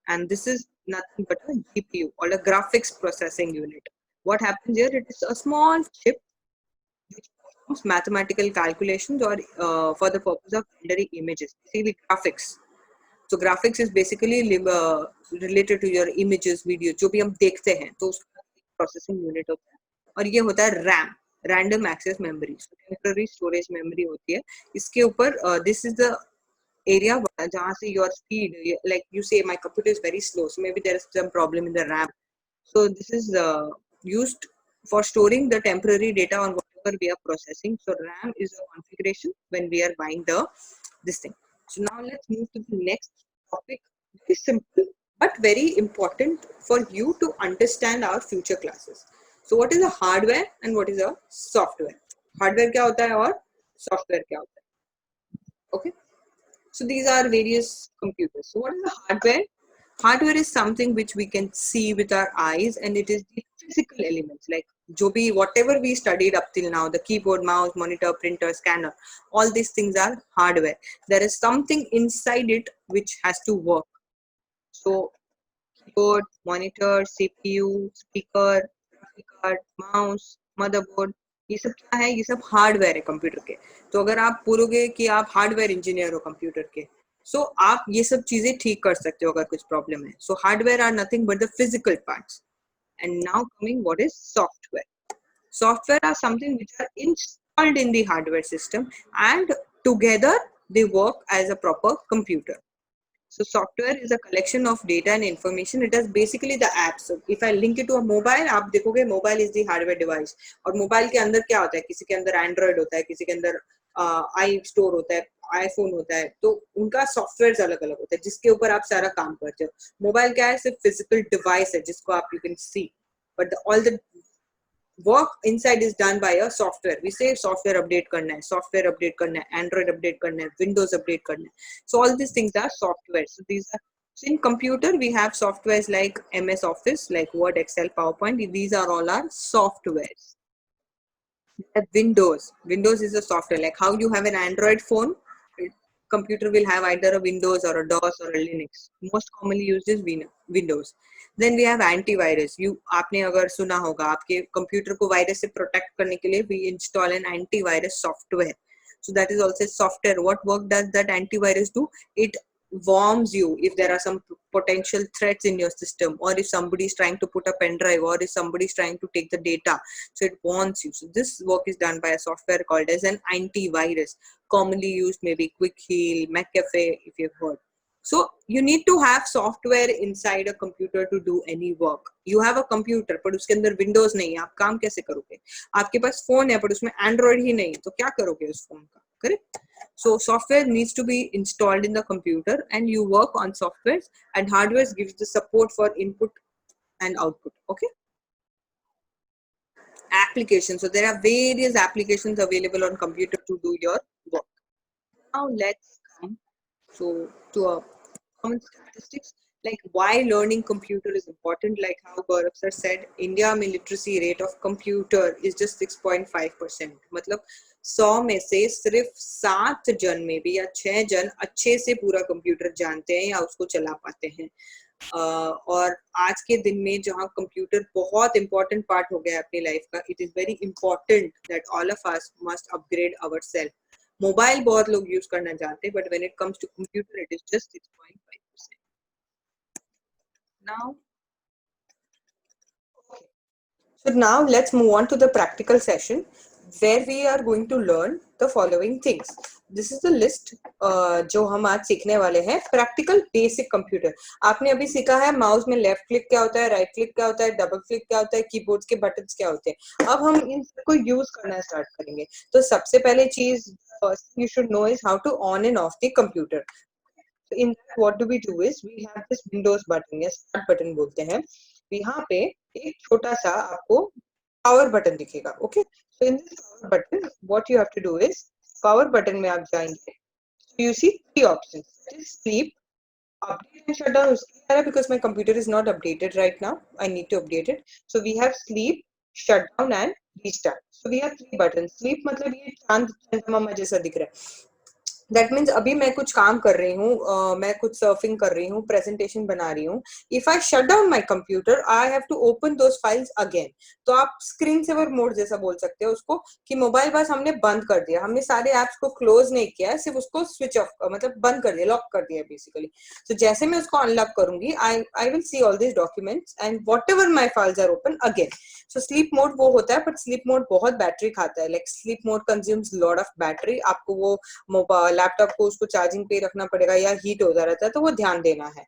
And this is nothing but a GPU or a graphics processing unit. What happens here? It is a small chip mathematical calculations or for the purpose of rendering images. Basically graphics. So graphics is basically related to your images, videos, जो भी हम देखते हैं, तो उसका processing unit होता है. और ये होता है RAM, random access memory. So temporary storage memory होती है. इसके ऊपर this is the area जहाँ से your speed, like you say my computer is very slow, so maybe there is some problem in the RAM. So this is used for storing the temporary data on whatever we are processing. So RAM is a configuration when we are buying this thing. So now let's move to the next topic. Very simple but very important for you to understand our future classes. So what is a hardware and what is a software? Hardware क्या होता है और software क्या होता है? Okay. So these are various computers. So what is the hardware? Hardware is something which we can see with our eyes, and it is the physical elements like जो भी whatever we studied up till now, the keyboard, mouse, monitor, printer, scanner, all these things are hardware. There is something inside it which has to work. So keyboard, monitor, CPU, speaker, graphic card, mouse, motherboard, ये सब क्या है? ये सब hardware है computer के. तो अगर आप बोलोगे कि आप हार्डवेयर इंजीनियर हो कंप्यूटर के, सो आप ये सब चीजें ठीक कर सकते हो अगर कुछ प्रॉब्लम है. So hardware are nothing but the physical parts. And now coming, what is software? Software are something which are installed in the hardware system and together they work as a proper computer. So software is a collection of data and information. It is basically the app. So if I link it to a mobile, आप देखोगे mobile is the hardware device. और mobile के अंदर क्या होता है? किसी के अंदर Android होता है, किसी के अंदर iStore होता है, iPhone होता है. तो उनका सॉफ्टवेयर अलग अलग होता है जिसके ऊपर आप सारा काम करते हो. मोबाइल क्या है? सिर्फ फिजिकल डिवाइस है जिसको आप you can see, but all the work inside is done by a software. We say software update करना है, software update करना है, Android update करना है, Windows update करना है. So all these things are software. So these are In computer, we have softwares like MS Office, like Word, Excel, PowerPoint. These are all our softwares. Windows. Windows is a software. Like how you have an Android phone, computer will have either a Windows or a DOS or a Linux. Most commonly used is Windows. Then we have antivirus. आपने अगर सुना होगा, आपके computer को virus से protect करने के लिए we install an antivirus software. So that is also software. What work does that antivirus do? It warns you if there are some potential threats in your system, or if somebody is trying to put a pen drive, or if somebody is trying to take the data. So it warns you. So this work is done by a software called as an antivirus, commonly used maybe Quick Heal, McAfee, if you've heard. So you need to have software inside a computer to do any work. You have a computer, but उसके अंदर Windows नहीं है, आप काम कैसे करोगे? आपके पास phone है, but उसमें Android ही नहीं है, तो क्या करोगे उस फोन का? Correct? So software needs to be installed in the computer, and you work on softwares, and hardware gives the support for input and output. Okay. Applications. So there are various applications available on computer to do your work. Now let's come to a common statistics, like why learning computer is important. Like how Gaurav sir said, India में literacy rate of computer is just 6.5%. मतलब 100 में से सिर्फ 7 जन में भी या 6 जन अच्छे से पूरा कंप्यूटर जानते हैं या उसको चला पाते हैं. और आज के दिन में जहाँ कंप्यूटर बहुत इंपॉर्टेंट पार्ट हो गया है अपनी लाइफ का, it is very important that all of us must upgrade our self. Mobile बहुत लोग यूज करना चाहते हैं, but when it comes to computer it is just 6.5%. Now, so now let's move on to the practical session where we are going to learn the following things. This is the list जो हम आज सीखने वाले हैं. Practical basic computer. आपने अभी सीखा है माउस में लेफ्ट क्लिक क्या होता है, राइट क्लिक क्या होता है, डबल क्लिक क्या होता है, कीबोर्ड के बटन्स क्या होते हैं. अब हम इन सबको यूज करना स्टार्ट करेंगे. तो सबसे पहले चीज first you should know is how to on and off the computer. So in that, what do we do is we have this Windows button या start button बोलते हैं. यहाँ पे एक छोटा सा आपको पावर बटन दिखेगा. Okay, so in this power button what you have to do is, power button में आप जाएंगे. You see 3 options. Sleep, update and shut down उसकी तरह, because my computer is not updated right now, I need to update it. So we have sleep, shut down and restart. So we have 3 buttons. Sleep मतलब ये चांद चंद्रमा जैसा दिख रहा है. दैट मीन्स अभी मैं कुछ काम कर रही हूँ, मैं कुछ सर्फिंग कर रही हूँ, प्रेजेंटेशन बना रही हूँ. If I shut down my computer I have to open those files again. तो आप स्क्रीन सेवर मोड जैसा बोल सकते हो उसको, कि मोबाइल बस हमने बंद कर दिया, हमने सारे एप्स को क्लोज नहीं किया, सिर्फ उसको स्विच ऑफ मतलब बंद कर दिया, लॉक कर दिया बेसिकली. तो जैसे मैं उसको अनलॉक करूंगी, I will see all this documents and whatever my files are open again. So sleep mode वो होता है, बट स्लीप मोड बहुत बैटरी खाता है. Like sleep mode consumes lot of battery. आपको वो मोबाइल लैपटॉप को उसको चार्जिंग पे रखना पड़ेगा, या हीट होता रहता है, तो वो ध्यान देना है.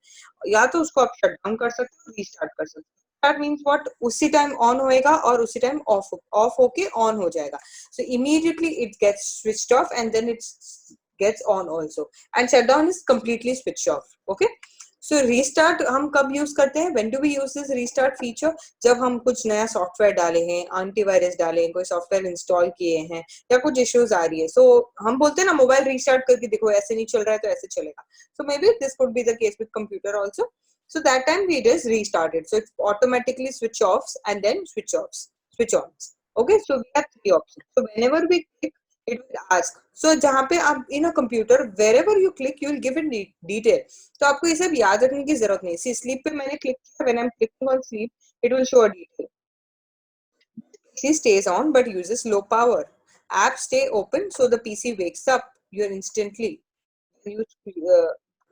या तो उसको आप शट डाउन कर सकते हो, रीस्टार्ट कर सकते हो. दैट मींस व्हाट, उसी टाइम ऑन होएगा और उसी टाइम ऑफ होके ऑन हो जाएगा. So immediately it gets switched off and then it gets on also, and shut down is completely switch off. Okay. So restart हम कब यूज करते हैं, when do we use this restart feature? जब हम कुछ नया सॉफ्टवेयर डाले हैं, एंटीवायरस डाले हैं, कोई सॉफ्टवेयर इंस्टॉल किए हैं, या कुछ इश्यूज आ रही है. सो हम बोलते हैं ना, मोबाइल रीस्टार्ट करके देखो, ऐसे नहीं चल रहा है तो ऐसे चलेगा. So maybe this could be the case with computer also. So that time we just restarted. So it automatically switch offs and then switch ons. Okay, so we have 3 options. So whenever we click, it will ask. So जहाँ पे आप in a computer, wherever you click, you will give it detail. तो आपको ये सब याद रखने की जरूरत नहीं. See, sleep पे मैंने click किया. When I'm clicking on sleep, it will show a detail. PC stays on but uses low power. Apps stay open so the PC wakes up. You're instantly.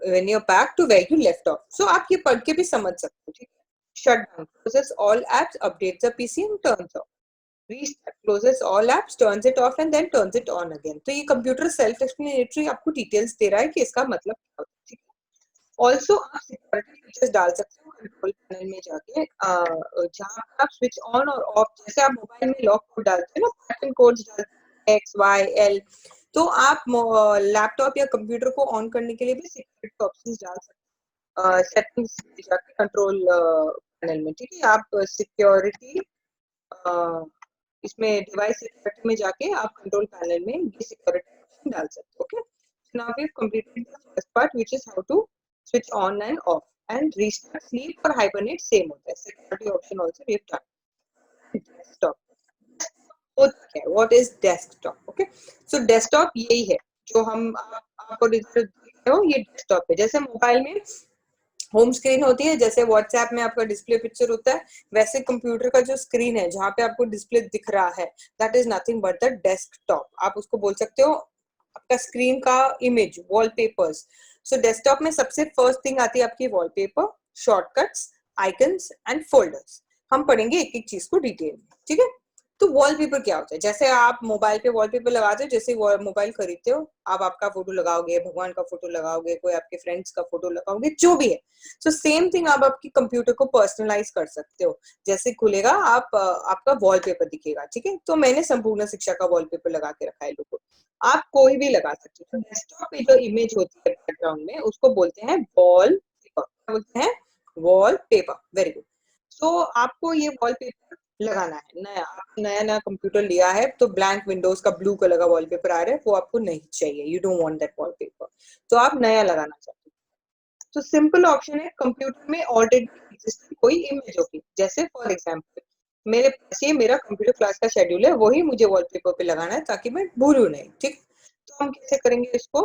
When you're back to where you left off. So आप ये पढ़ के भी समझ सकते हो. ठीक है. Shut down closes all apps, updates the PC and turns off. Restart closes all apps, turns it off and then turns it on again. तो ये कंप्यूटर सेल्फ एक्सप्लेनेटरी आपको डिटेल्स दे रहा है कि इसका मतलब क्या होता है. ठीक है. ऑल्सो आप सिक्योरिटी फीचर्स डाल सकते हो कंट्रोल पैनल में जाके, जहाँ आप स्विच ऑन और ऑफ, जैसे आप मोबाइल में लॉक कोड डालते हैं ना, पैटर्न कोड्स डालते हैं XYL, तो आप लैपटॉप या कंप्यूटर को ऑन करने के लिए भी सिक्योरिटी ऑप्शंस डाल सकते हैं सेटिंग्स में जाके कंट्रोल पैनल में. ठीक है. आप सिक्योरिटी इसमें डिवाइस सिक्योरिटी में जाके आप कंट्रोल पैनल में ये सिक्योरिटी ऑप्शन डाल सकते हो. Okay. Now we have completed the first part, which is how to switch on and off. and restart, sleep or hibernate same होता है. Security option also we have done. Desktop होता क्या है? What is desktop? Okay, so desktop यही है जो हम आपको देख रहे हो, ये desktop है. जैसे मोबाइल में होम स्क्रीन होती है, जैसे व्हाट्सएप में आपका डिस्प्ले पिक्चर होता है, वैसे कंप्यूटर का जो स्क्रीन है जहाँ पे आपको डिस्प्ले दिख रहा है, that is nothing but the desktop. आप उसको बोल सकते हो आपका स्क्रीन का इमेज, वॉलपेपर्स. सो डेस्कटॉप में सबसे फर्स्ट थिंग आती है आपकी wallpaper, shortcuts, icons and folders. हम पढ़ेंगे एक एक चीज को डिटेल में, ठीक है. तो वॉलपेपर क्या होता है? जैसे आप मोबाइल पे वॉलपेपर लगाते हो, जैसे मोबाइल खरीदते हो आप आपका फोटो लगाओगे, भगवान का फोटो लगाओगे, कोई आपके फ्रेंड्स का फोटो लगाओगे, जो भी है. सो सेम थिंग आप आपकी कंप्यूटर को पर्सनलाइज कर सकते हो. जैसे खुलेगा आप आपका वॉलपेपर दिखेगा, ठीक है. तो मैंने संपूर्ण शिक्षा का वॉलपेपर लगा के रखा है लोगों. आप कोई भी लगा सकते हो. डेस्कटॉप पे जो इमेज होती है बैकग्राउंड में, उसको बोलते हैं वॉलपेपर. क्या बोलते हैं? वॉलपेपर. Very good. सो आपको ये वॉलपेपर लगाना है. नया आपने नया कंप्यूटर लिया है तो ब्लैंक विंडोज का ब्लू कलर का वॉलपेपर आ रहा है, वो आपको नहीं चाहिए. You don't want that wallpaper. तो आप नया लगाना चाहते हो. तो सिंपल ऑप्शन है, कंप्यूटर में ऑलरेडी एग्जिस्टिंग कोई इमेज होगी. जैसे फॉर एग्जांपल मेरे पास ये मेरा कंप्यूटर क्लास का शेड्यूल है, वही मुझे वॉलपेपर पे लगाना है ताकि मैं भूलूं नहीं. ठीक. तो हम कैसे करेंगे इसको?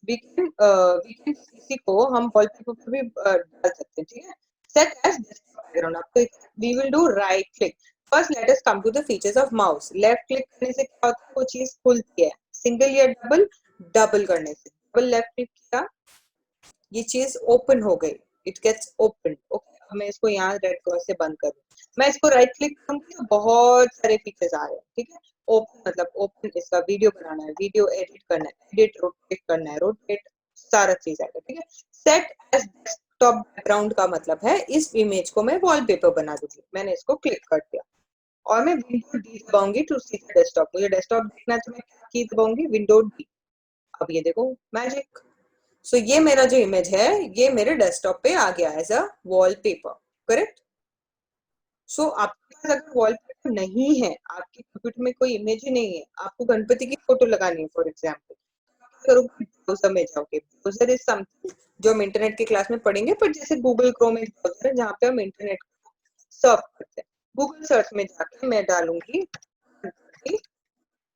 वीकेंड किसी को हम वॉलपेपर पे भी डाल सकते हैं. ठीक है. Set as background. आपको we will do right click. First let us come to the features of mouse. Left click करने से क्या होता है? वो चीज खुलती है. सिंगल या डबल? डबल करने से. डबल लेफ्ट क्लिक किया, ये चीज ओपन हो गई. It gets open. ओके. अब मैं इसको यहाँ रेड कलर से बंद कर दूं. मैं इसको राइट क्लिक करूंगी तो बहुत सारे फीचर्स आ रहे हैं. ठीक है. ओपन मतलब ओपन, इसका वीडियो बनाना है, वीडियो एडिट करना है, एडिट रोटेट करना है, रोटेट, सारा चीज आएगा. ठीक है. सेट एज डेस्कटॉप बैकग्राउंड का मतलब है इस इमेज को मैं वॉलपेपर बना दूंगी. मैंने इसको क्लिक कर दिया और मैं विंडो डी दबाऊंगी टू सी द डेस्कटॉप. मुझे डेस्कटॉप देखना है तो मैं क्या की दबाऊंगी? Window D. अब ये देखो मैजिक. सो ये मेरा जो इमेज है ये मेरे डेस्कटॉप पे आ गया एज अ वॉलपेपर. करेक्ट. सो आपके पास अगर वॉलपेपर नहीं है, आपके कंप्यूटर में कोई इमेज ही नहीं है, आपको गणपति की फोटो लगानी है फॉर एग्जाम्पल, करोगे ब्राउजर में जाओगे. ब्राउजर इज समथिंग जो हम इंटरनेट की क्लास में पढ़ेंगे, पर जैसे गूगल क्रोम एक ब्राउजर है जहाँ पे हम इंटरनेट सर्व करते हैं. गूगल सर्च में जाके मैं डालूंगी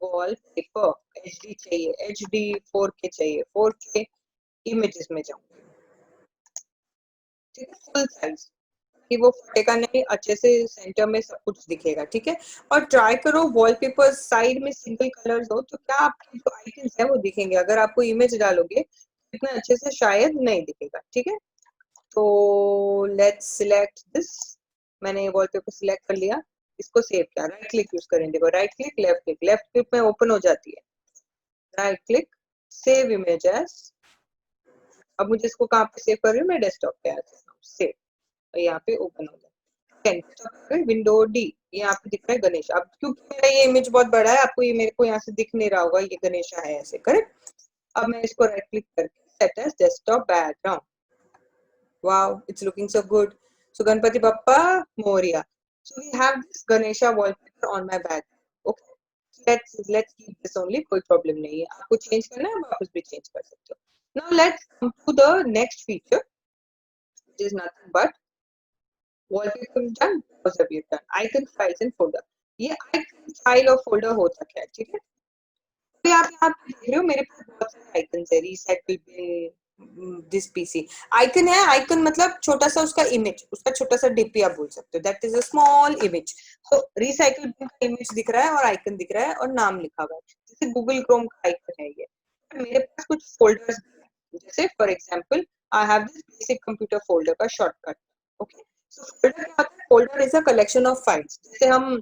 वॉलपेपर. एचडी चाहिए, एचडी 4K चाहिए, 4K इमेजेस में जाऊंगी. ठीक है. फुल साइज कि वो फटेगा नहीं, अच्छे से सेंटर में सब कुछ दिखेगा. ठीक है. और ट्राई करो वॉलपेपर साइड में सिंगल कलर्स हो तो क्या आपके जो आइकन्स है वो दिखेंगे. अगर आपको इमेज डालोगे इतना अच्छे से शायद नहीं दिखेगा. ठीक है. तो लेट्स सिलेक्ट दिस. मैंने ये वॉलपेपर सिलेक्ट कर लिया, इसको सेव किया. राइट क्लिक यूज करेंगे. देखो right click, left click. Left click में ओपन हो जाती है. Right click, save image as. अब मुझे इसको कहाँ पे सेव कर रही हूँ? मैं डेस्कटॉप पे आ जाता हूँ. सेव. और यहाँ पे ओपन हो जाए. Window D. यहाँ पे दिख रहा है गणेश. अब क्योंकि मेरा ये इमेज बहुत बड़ा है, आपको ये मेरे को यहाँ से दिख नहीं रहा होगा, ये गणेशा है ऐसे. करेक्ट. अब मैं इसको राइट क्लिक करके set as desktop background. Wow, it's looking so good. So Ganpati Bappa Morya. So we have this Ganesha wallpaper on my back. Okay. Let's keep this only. कोई प्रॉब्लम नहीं है. आपको चेंज करना है वापस भी चेंज कर सकते हो. Now let's come to the next feature, which is nothing but wallpaper is done, browser भी done, icon files and folder. ये icon file और folder होता क्या है? ठीक है. तो आप यहाँ पे देख रहे हो मेरे पास बहुत सारे आइकन्स है. Recycle bin, this PC. Icon है, आइकन मतलब छोटा सा उसका इमेज, उसका छोटा सा डीपी आप बोल सकते हो. That is a small image. So recycle bin का इमेज दिख रहा है और आइकन दिख रहा है और नाम लिखा हुआ है. जैसे गूगल क्रोम का आइकन है ये. मेरे पास कुछ फोल्डर्स, जैसे for example I have this basic computer folder का शॉर्टकट. ओके. सो फोल्डर क्या होता है? Folder is a collection of files. जैसे हम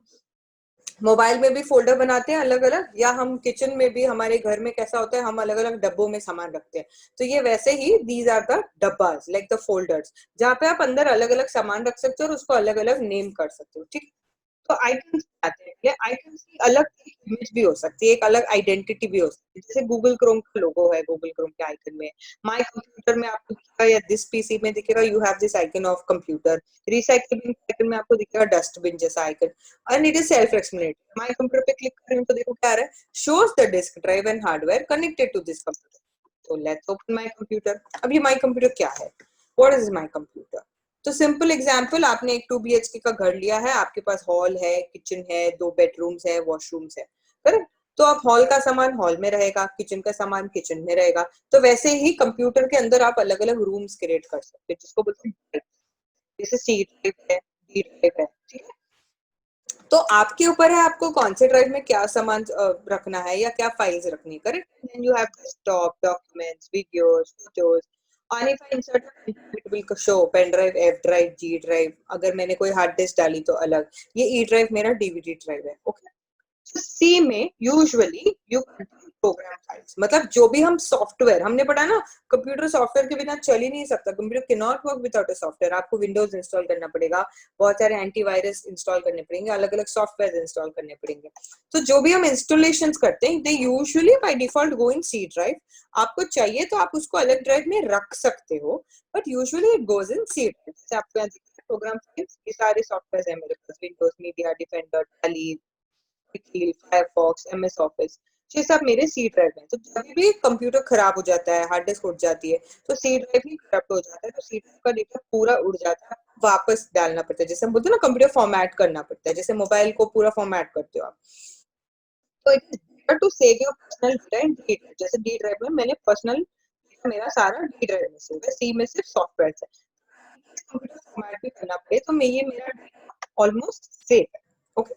मोबाइल में भी फोल्डर बनाते हैं अलग अलग, या हम किचन में भी, हमारे घर में कैसा होता है हम अलग अलग डब्बों में सामान रखते हैं. तो ये वैसे ही दीज आर द डब्बास, लाइक द फोल्डर्स, जहाँ पे आप अंदर अलग अलग सामान रख सकते हो और उसको अलग अलग नेम कर सकते हो. ठीक. तो आइकन्स आते हैं. आइकन्स की अलग इमेज भी हो सकती है, एक अलग आइडेंटिटी भी हो सकती है. जैसे गूगल क्रोम का लोगो है, गूगल क्रोम के आइकन में. माय कंप्यूटर में आपको दिखेगा या दिस पीसी में दिखेगा, you have this icon of computer. Recycling icon में आपको दिखेगा डस्टबिन जैसा icon. And it is self explanatory. My computer पे क्लिक कर रही हूँ तो देखो क्या आ रहा है? Shows the disk drive and hardware connected to this computer. तो लेट्स ओपन माय कंप्यूटर। अब ये माय कंप्यूटर क्या है, व्हाट इज माय कंप्यूटर? तो सिंपल एग्जांपल, आपने एक 2 BHK का घर लिया है, आपके पास हॉल है, किचन है, 2 बेडरूम्स है, वॉशरूम्स है, करेक्ट? तो आप हॉल का सामान हॉल में रहेगा, किचन का सामान किचन में रहेगा। तो वैसे ही कंप्यूटर के अंदर आप अलग अलग रूम्स क्रिएट कर सकते हैं, जिसको बोलते हैं जैसे सी ड्राइव है, डी ड्राइव है, ठीक है? तो आपके ऊपर है आपको कौन से ड्राइव में क्या सामान रखना है या क्या फाइल्स रखनी है, correct? Then you have desktop, documents, videos, photos, और if I insert it will show pen drive, F drive, G drive. अगर मैंने कोई हार्ड डिस्क डाली तो अलग, ये ई ड्राइव मेरा डीवीडी ड्राइव है, ओके? सी में यूजुअली यू प्रोग्राम फाइल्स, मतलब जो भी हम सॉफ्टवेयर हमने पढ़ा ना, कंप्यूटर सॉफ्टवेयर के बिना चल ही नहीं सकता। Computer can not work without a software. आपको विंडोज इंस्टॉल करना पड़ेगा, बहुत सारे एंटीवायरस इंस्टॉल करने पड़ेंगे, अलग अलग सॉफ्टवेयर इंस्टॉल करने पड़ेंगे। तो जो भी हम इंस्टॉलेशन करते हैं, they usually by default go in C drive. आपको चाहिए तो आप उसको अलग ड्राइव में रख सकते हो, but usually it goes in C drive. जैसे आपको यहाँ प्रोग्राम फाइल्स, ये सारे सॉफ्टवेयर है मेरे पास, Windows media, defender, Tally, Firefox, MS office, ये सब मेरे सी ड्राइव में। तो जब भी कंप्यूटर खराब हो जाता है, हार्ड डिस्क उड़ जाती है, तो सी ड्राइव ही करप्ट हो जाता है, तो सी ड्राइव का डेटा पूरा उड़ जाता है, वापस डालना पड़ता है। जैसे हम बोलते हैं ना, कंप्यूटर फॉर्मेट करना पड़ता है, जैसे मोबाइल को पूरा फॉर्मेट करते हो आप। तो it is better to save your personal data in D drive. जैसे डी ड्राइव में मैंने पर्सनल, मेरा सारा डी ड्राइव में सेव है, सी में सिर्फ सॉफ्टवेयर है। कंप्यूटर फॉर्मेट भी करना पड़े तो मैं, ये मेरा ऑलमोस्ट सेव है, ओके?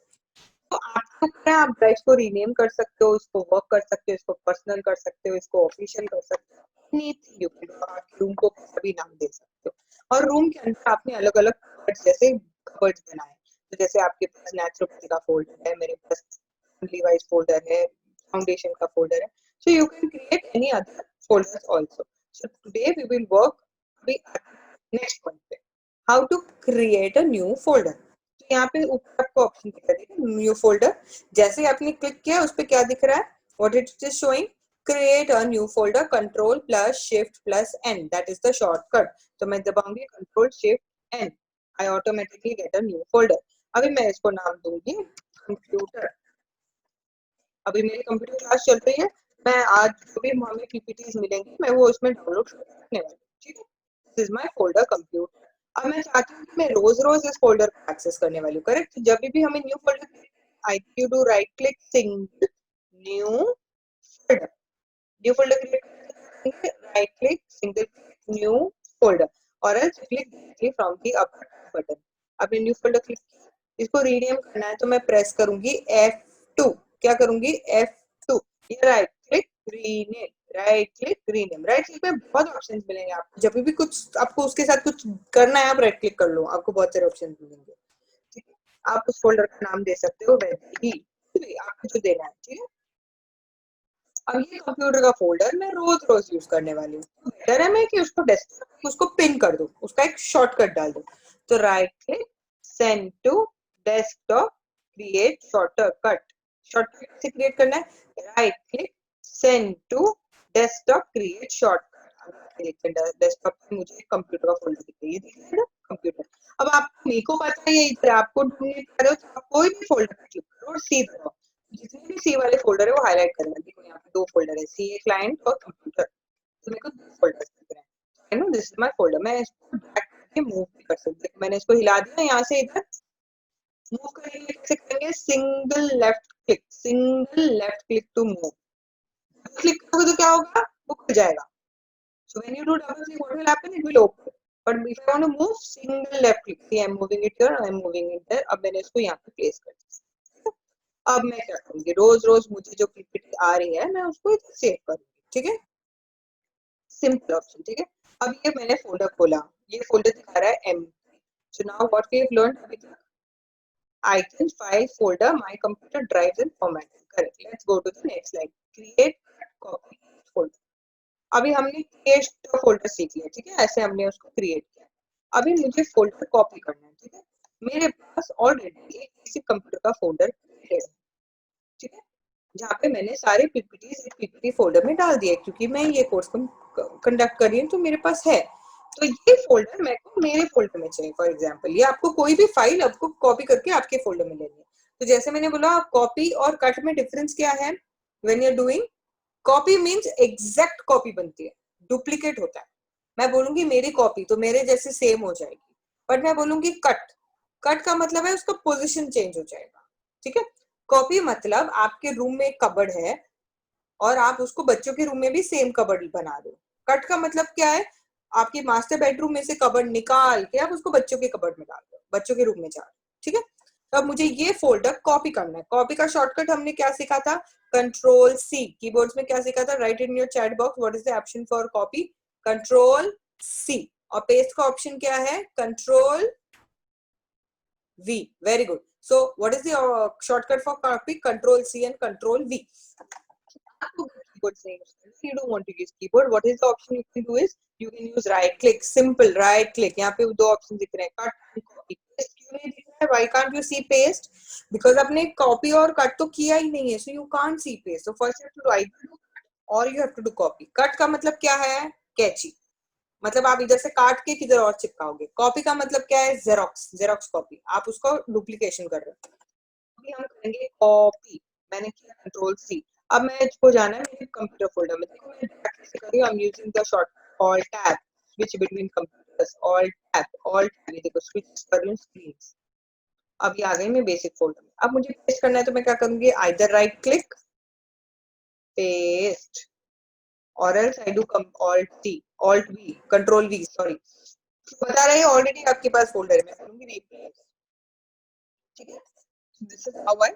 तो आपके ऊपर है, आप ड्राइव को रीनेम कर सकते हो, इसको वर्क कर सकते हो, इसको पर्सनल कर सकते हो, इसको ऑफिशियल कर सकते हो, एनीथिंग यू कैन डू। आप रूम को कैसा भी नाम दे सकते हो। और रूम के अंदर आपने अलग अलग कबर्ड्स, जैसे कबर्ड्स बनाए। तो जैसे आपके पास नेचुरोपैथी का फोल्डर है, मेरे पास डिवाइस फोल्डर है, फाउंडेशन का फोल्डर है, so you can create any other folders also. So today we will work next point पे, how to create a new folder. तो यहाँ पे ऊपर आपको ऑप्शन दिख रहा है न्यू फोल्डर। जैसे आपने क्लिक किया, उस पे क्या दिख रहा है, what it is showing, create a new folder, control plus shift plus N, that is the shortcut. तो मैं दबाऊंगी control shift N, I automatically get a new folder. अभी मैं इसको नाम दूंगी कंप्यूटर। अभी मेरी कंप्यूटर क्लास चल रही है, मैं आज जो भी हमें पीपीटीज मिलेंगे मैं वो उसमें डाउनलोड करने वाली हूँ, ठीक है? This is my folder computer. अब मैं चाहती हूँ कि मैं रोज रोज इस फोल्डर को एक्सेस करने वाली हूँ, करेक्ट? जब भी हमें new folder, I you do right click, single new folder, new folder click करेंगे, right click, single click, new folder, और else click directly from the upper button. अब न्यू फोल्डर क्लिक, इसको रीनेम करना है तो मैं प्रेस करूंगी F2। क्या करूंगी? F2। ये right click rename, right click rename. Right click में बहुत ऑप्शंस मिलेंगे आपको, जब भी कुछ आपको उसके साथ कुछ करना है आप राइट क्लिक कर लो, आपको बहुत सारे ऑप्शंस मिलेंगे, ठीक है? आप उस फोल्डर का नाम दे सकते हो वैसे ही आपको जो देना है, ठीक है? अब ये कंप्यूटर का फोल्डर मैं रोज रोज यूज करने वाली हूँ, तो बेटर है मैं कि उसको डेस्कटॉप, उसको पिन कर दूं, उसका एक शॉर्टकट डाल दूं। तो right click, send to desktop, create shortcut. Shortcut से क्रिएट करना है, right click, send to desktop, create shortcut. Desktop पे मुझे कंप्यूटर का फोल्डर दिख रहा है, कंप्यूटर। अब आपको, मेरे को पता है ये इधर, आपको ढूंढने पा रहे हो तो आप कोई भी फोल्डर क्लिक करो और सी दबाओ, जितने भी सी वाले फोल्डर है वो हाईलाइट करेगा। देखो यहाँ पे 2 फोल्डर है, सी ए क्लाइंट और कंप्यूटर, तो मेरे को 2 फोल्डर्स दिख रहे हैं। I know this is my folder. मैं इसको ड्रैग करके मूव भी कर सकती हूँ। मैंने इसको हिला दिया यहाँ से इधर, मूव करेंगे कैसे करेंगे? Single left click, single left click to move. Click करोगे तो क्या होगा? वो खुल जाएगा। So when you do double click, what will happen? It will open. But if I want to move, single left click, see I am moving it here, I am moving it there. अब मैंने इसको यहाँ पे place कर दिया। अब मैं क्या करूंगी, रोज रोज मुझे जो पीपीटी आ रही है मैं उसको सेव करूंगी, ठीक है? सिंपल ऑप्शन, ठीक है? अब ये मैंने फोल्डर खोला, ये फोल्डर दिखा रहा है empty. So now what we have learned अभी तक, icons, file, folder, my computer, drives and formatting, correct? Let's go to the next slide, create, copy, folder। अभी हमने क्रिएट फोल्डर सीख लिया, ठीक है? ऐसे हमने उसको क्रिएट किया। अभी मुझे फोल्डर कॉपी करना है, ठीक है? मेरे पास ऑलरेडी एक किसी कंप्यूटर का फोल्डर है, ठीक है, जहाँ पे मैंने सारे पीपीटी फोल्डर में डाल दिए, क्योंकि मैं ये कोर्स कंडक्ट कर रही हूँ तो मेरे पास है। तो ये फोल्डर मेरे को मेरे फोल्डर में चाहिए। फॉर एग्जांपल, ये आपको कोई भी फाइल आपको कॉपी करके आपके फोल्डर में लेनी है। तो जैसे मैंने बोला, कॉपी और कट में डिफरेंस क्या है? When you are doing copy means exact copy बनती है, डुप्लीकेट होता है। मैं बोलूंगी मेरी कॉपी तो मेरे जैसे सेम हो जाएगी, बट मैं बोलूंगी कट, कट का मतलब है उसका पोजीशन चेंज हो जाएगा, ठीक है। कॉपी मतलब आपके रूम में एक कबर्ड है और आप उसको बच्चों के रूम में भी सेम कबर्ड बना रहे हो। कट का मतलब क्या है, आपके मास्टर बेडरूम में से कबर्ड निकाल के आप उसको बच्चों के कबर्ड में डाल दो, बच्चों के रूम में जा रहे हो, ठीक है। तो अब मुझे ये फोल्डर कॉपी करना है। कॉपी का शॉर्टकट हमने क्या सीखा था, कंट्रोल सी। कीबोर्ड्स में क्या सीखा था, right in your chat box what is the option for copy, control C. और पेस्ट का ऑप्शन क्या है, control V. Very good. So what is the shortcut for copy, control C and control V. Keyboard saying you don't want to use keyboard, what is the option you can do is you can use right click, simple right click। यहाँ पे दो option दिख रहे हैं, cut copy. Paste क्यों नहीं दिख रहा है, why can't you see paste, because आपने कॉपी और कट तो किया ही नहीं है, so you can't see paste। so first you have to do either or you have to do copy। Cut का मतलब क्या है, कैची, मतलब आप इधर से काट के किधर और चिपकाओगे। कॉपी का मतलब क्या है, जेरोक्स, जेरोक्स कॉपी, आप उसको डुप्लीकेशन कर रहे हो। अभी हम करेंगे कॉपी, मैंने किया कंट्रोल सी। अब मैं इसको जाना है मेरे कंप्यूटर फोल्डर में। देखो मैं कैसे कर रही हूं, I am using the short alt tab, switch between computers, alt tab, alt tab. ये देखो स्विच कर रही हूं स्क्रीन्स। अब ये आ गई मैं बेसिक फोल्डर में। अब मुझे पेस्ट करना है तो मैं क्या करूंगी, either right click paste or else I do alt C, alt V, control V, sorry बता रहे हैं ऑलरेडी आपके पास फोल्डर है। मैं करूंगी रिप्लेस, ठीक है। This is how I.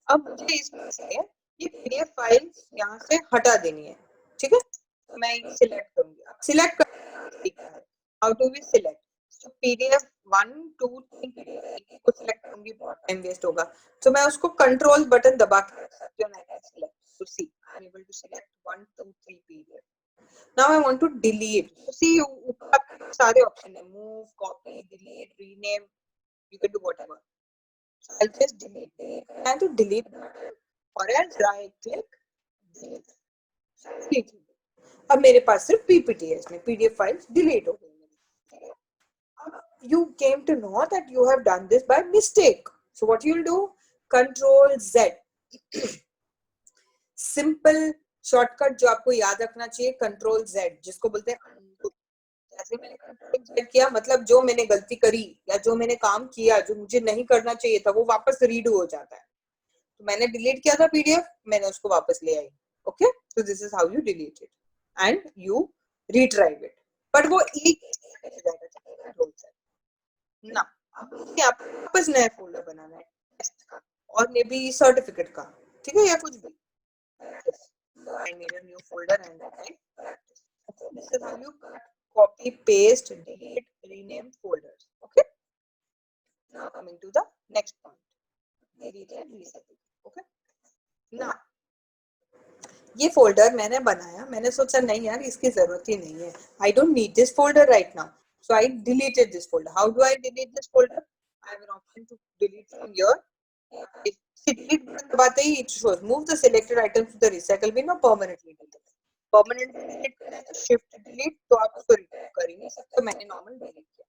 अब मुझे इसमें से ये पीडीएफ फाइल यहाँ से हटा देनी है, ठीक है। तो मैं सिलेक्ट करूंगी, सिलेक्ट कर, हाउ टू वी सिलेक्ट, तो पीडीएफ 1 2 3 को सिलेक्ट करूंगी, बहुत टाइम वेस्ट होगा। तो मैं उसको कंट्रोल बटन दबा के रख सकती हूं, मैं select to see, I am able to select 1 2 3 PDF. Now I want to delete, तो सी ऊपर सारे ऑप्शन है, move, copy, delete, rename, you can do whatever. I'll just delete it and to delete or else right click delete। अब मेरे पास सिर्फ PPT है, इसमें PDF files delete हो गई। अब you came to know that you have done this by mistake, so what you'll do, control Z, simple shortcut जो आपको याद रखना चाहिए, कंट्रोल Z, जिसको बोलते हैं undo। जैसे मैंने कंट्रोल Z किया मतलब जो मैंने गलती करी या जो मैंने काम किया जो मुझे नहीं करना चाहिए था वो वापस रीडू हो जाता है। तो मैंने डिलीट किया था पीडीएफ, मैंने उसको वापस ले आई, okay. So this is how you delete it and you retrieve it, but वो एक कंट्रोल Z ना। अब मुझे वापस नया फोल्डर बनाना है टेस्ट का और मे बी सर्टिफिकेट का, ठीक है, या कुछ भी। I need a new folder and then I practice. This is how you copy, paste, delete, rename folders. Okay. Now coming to the next point. Delete and recycle. Okay. Now ये folder मैंने बनाया, मैंने सोचा नहीं यार इसकी जरूरत ही नहीं है, I don't need this folder right now, so I deleted this folder. How do I delete this folder? I have an option to delete from here. Delete button दबाते ही it shows move the selected items to the recycle bin or permanently delete। Permanent delete करना है तो shift delete, तो आप उसको remove कर ही नहीं सकते। मैंने नॉर्मल डिलीट किया,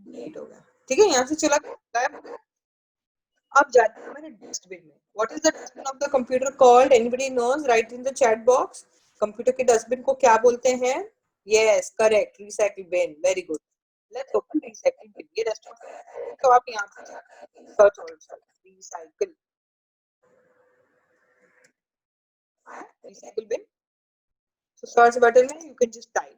डिलीट हो गया, ठीक है। यहाँ से चला गायब हो गया। अब जाते हैं हमारे डस्टबिन में। What is the dustbin of the computer called, anybody knows, right in the chat box. Computer के डस्टबिन को क्या बोलते हैं, yes correct, recycle bin, very good. Let's open recycle bin. ये डस्टबिन तो आप यहाँ पे search also recycle, recycle bin, so search button में you can just type।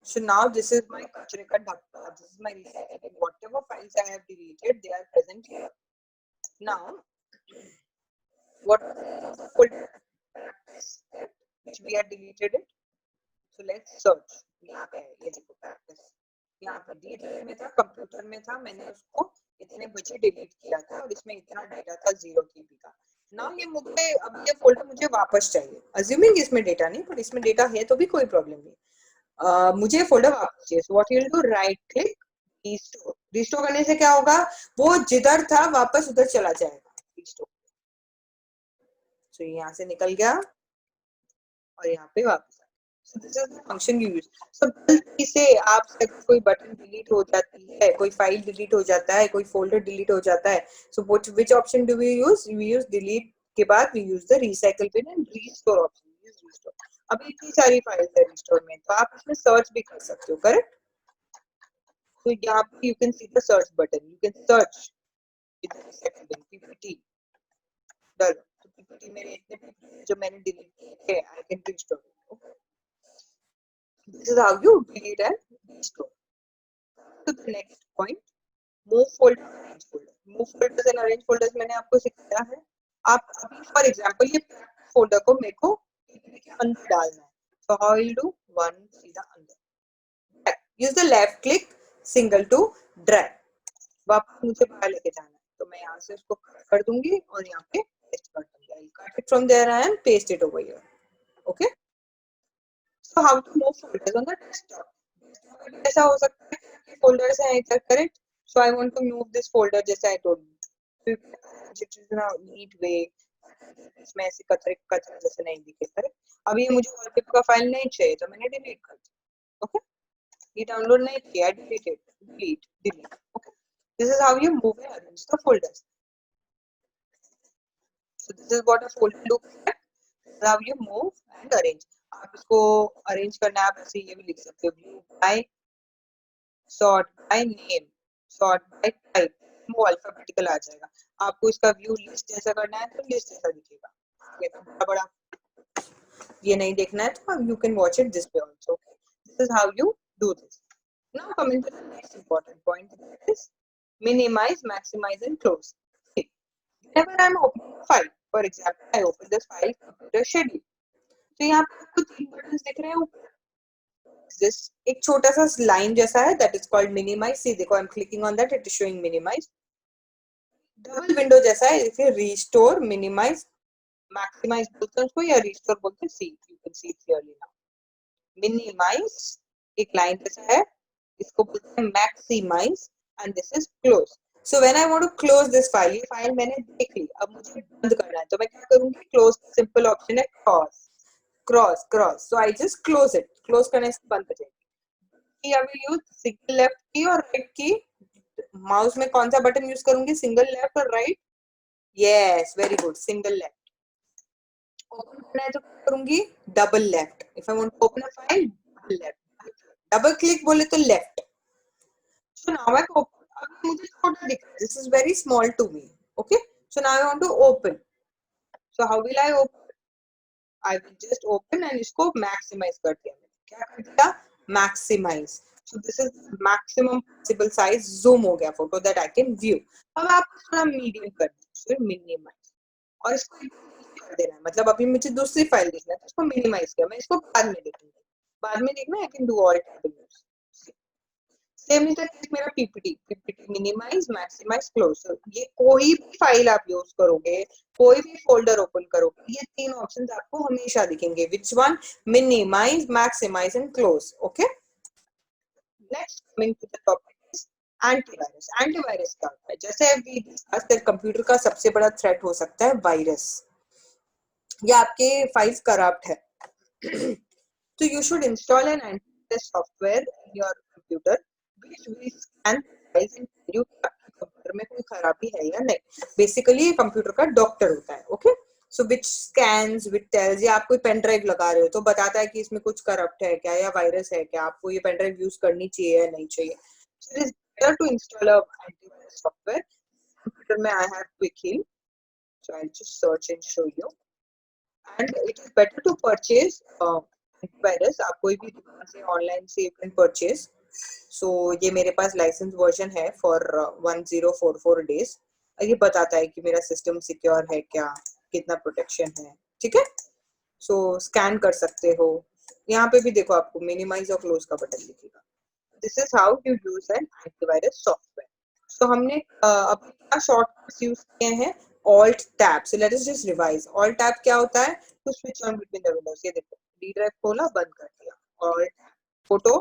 So now this is my kachre ka dhappa, this is my recycle bin, whatever files I have deleted they are present here। Now what folder which we have deleted it, so let's search। यहाँ पे ये देखो practice, यहाँ पे delete में था, computer में था, मैंने उसको इतने बजे डिलीट किया था और इसमें इतना डेटा था 0 KB का। ना ये मुझे अब ये फोल्डर मुझे वापस चाहिए, अज्यूमिंग इसमें डेटा नहीं, पर इसमें डेटा है तो भी कोई प्रॉब्लम नहीं। मुझे फोल्डर वापस चाहिए, so what you will do, right click restore. Restore करने से क्या होगा, वो जिधर था वापस उधर चला जाएगा, रिस्टोर। सो यहाँ से निकल गया और यहाँ पे वापस। So this is the function you use। So गलती से आपसे कोई बटन डिलीट हो जाती है, कोई फाइल डिलीट हो जाता है, कोई फोल्डर डिलीट हो जाता है, so which option do we use? We use delete के बाद we use the recycle bin and restore option. Restore, अब इतनी सारी फाइल्स है रिस्टोर में, तो आप इसमें सर्च भी कर सकते हो, करेक्ट। तो यहाँ पे you can see the search button, you can search PPT done. तो पीपीटी मेरे इतने PPT जो मैंने डिलीट किए I can restore. This is how you delete and restore. तो the next point, move folder, arrange folder. Move folders and arrange folders मैंने आपको सिखाया है। आप अभी फॉर एग्जांपल ये फोल्डर को मेरे को पीपीटी के अंदर डालना है, so how I'll do, one सीधा अंदर, use the left click single to drag, वापस मुझे बाहर लेके जाना है, तो मैं यहाँ से उसको कट कर दूंगी और यहाँ पे पेस्ट कर दूंगी। I'll cut it from there and paste it over here. Okay, so how to move folders on the desktop? ऐसा हो सकता है कि फोल्डर्स हैं इधर, correct, so I want to move this folder जैसे I told you, it is now neat way, इसमें ऐसे कचरे कचरा जैसे नहीं दिखे, करेक्ट। अभी मुझे वॉलपेपर का फाइल नहीं चाहिए तो मैंने डिलीट कर दिया। ओके, ये डाउनलोड नहीं किया, deleted, delete. Okay, this is how you move and arrange the folders. So this is what a folder looks like, how you move and arrange. आप इसको अरेंज करना है, आप ऐसे ये भी लिख सकते हो, view bye, sort by name, sort by type, वो अल्फाबेटिकल आ जाएगा। आपको इसका व्यू लिस्ट जैसा करना है तो लिस्ट जैसा दिखेगा, ये तो बड़ा बड़ा ये नहीं देखना है तो you can watch it this way also. This is how you do this. Now coming to the next important point, that is minimize, maximize and close. Okay. Whenever I am opening a file, for example, I open this file computer schedule. तो यहाँ पे आपको तीन buttons दिख रहे हैं ऊपर, this एक छोटा सा लाइन जैसा है, that is called minimize. See देखो, I'm clicking on that, it is showing minimize. Double window जैसा है, इसे restore, minimize, maximize बोलते हैं उसको, या restore बोलते हैं। See, you can see clearly now. Minimize एक लाइन जैसा है, इसको बोलते हैं maximize, and this is close. So when I want to close this file, ये फाइल मैंने देख ली, अब मुझे बंद करना है, तो मैं क्या करूंगी, क्लोज, सिंपल ऑप्शन है cross cross cross, so I just close it, close करने से बंद हो जाएगी। I will use single left key और राइट की, माउस में कौन सा बटन यूज करूंगी, सिंगल लेफ्ट और right, yes very good, single left. Open करना है तो करूंगी double left, if I want to open a file double left, double click बोले तो लेफ्ट। सो नाउ आई ओपन, अब मुझे छोटा दिख रहा है, this is very small to me. Okay, so now I want to open, so how will I open, I will just open and इसको maximize कर दिया, क्या कर दिया, maximize. So this is maximum possible size, zoom हो गया photo that I can view. अब आपको थोड़ा मीडियम करना है, सो मिनिमाइज, और इसको कर देना है, मतलब अभी मुझे दूसरी फाइल देखना है तो इसको मिनिमाइज किया, मैं इसको बाद में देखूंगी, बाद में देखना I can do all tabs. Same is the case मेरा पीपीटी मिनिमाइज, मैक्सिमाइज, क्लोज। ये कोई भी फाइल आप यूज करोगे, कोई भी फोल्डर ओपन करोगे, ये तीन ऑप्शंस आपको हमेशा दिखेंगे, which one, minimize, maximize and close. Okay, next coming to the topic, antivirus. Antivirus क्या होता है, जैसे अभी डिस्कस, कंप्यूटर का सबसे बड़ा थ्रेट हो सकता है वायरस, या आपके फाइल्स करप्ट है, तो you should install an antivirus software in your computer which will scan files and tell you कि आपके कंप्यूटर में कोई खराबी है या नहीं। बेसिकली ये कंप्यूटर का डॉक्टर होता है। Okay, so which scans, which tells, या आप कोई पेन ड्राइव लगा रहे हो तो बताता है कि इसमें कुछ करप्ट है क्या, या वायरस है क्या, आपको ये पेन ड्राइव यूज करनी चाहिए या नहीं चाहिए। So it is better to install a antivirus software. Computer में I have quick heal, so I'll just search and show you. And it is better to purchase antivirus, आप कोई भी दुकान से ऑनलाइन से यू कैन परचेज। सो ये मेरे पास licence version है फॉर 1044 डेज, ये बताता है कि मेरा सिस्टम सिक्योर है क्या, कितना प्रोटेक्शन है, ठीक है। सो स्कैन कर सकते हो, यहाँ पे भी देखो आपको मिनिमाइज और क्लोज का बटन दिखेगा। This is how you use an antivirus software. So हमने अब क्या शॉर्टकट्स यूज किए हैं, alt tab. So let us just revise, alt tab क्या होता है, to switch on between the windows. ये देखो, डी ड्राइव खोला, बंद कर दिया, alt photo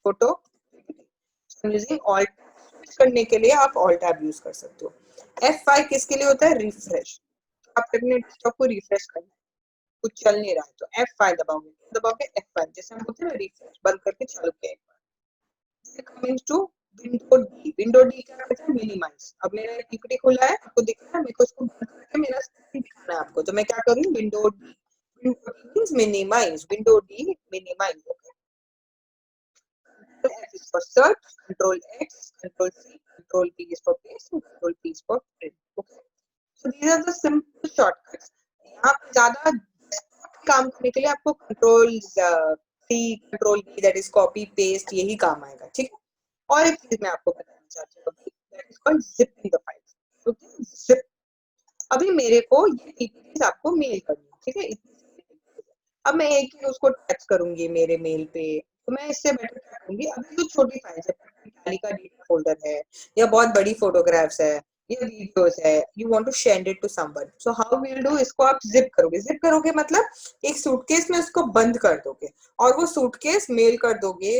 photo, using alt switch करने के लिए आप ऑल्ट टैब यूज कर सकते हो। F5 किसके लिए होता है, रिफ्रेश, आप अपने डेस्कटॉप को रिफ्रेश करना है, कुछ चल नहीं रहा है तो F5 दबाओगे, F5 जैसे हम बोलते हैं ना रिफ्रेश, बंद करके चालू किया एक बार। Coming to विंडो डी क्या करता है, मिनिमाइज। अब मेरा पीपीटी खुला है, आपको दिख रहा है, मेरे को इसको बंद करके मेरा स्क्रीन दिखाना है आपको, तो मैं क्या करूँ, window D, window D means minimize, window D minimize. F is for search, Control X, Control C, Control P is for paste, and Control P is for print. Okay. So these are the simple shortcuts. यहाँ पे ज़्यादा काम करने के लिए आपको Control C, Control V, that is copy paste, यही काम आएगा, ठीक है? और एक चीज मैं आपको बताना चाहती हूँ, that is called zipping the files. Okay, zip. अभी मेरे को ये PPTs आपको मेल करनी है, ठीक है? अब मैं एक ही उसको टच करूंगी मेरे मेल पे, तो मैं इससे बेटर क्या करूंगी, अभी तो छोटी फाइल्स है, टैली का डेटा फोल्डर है या बहुत बड़ी फोटोग्राफ्स है या वीडियोस है, you want to send it to someone, so how will do, इसको आप जिप करोगे। जिप करोगे मतलब एक सूटकेस में उसको बंद कर दोगे और वो सूटकेस मेल कर दोगे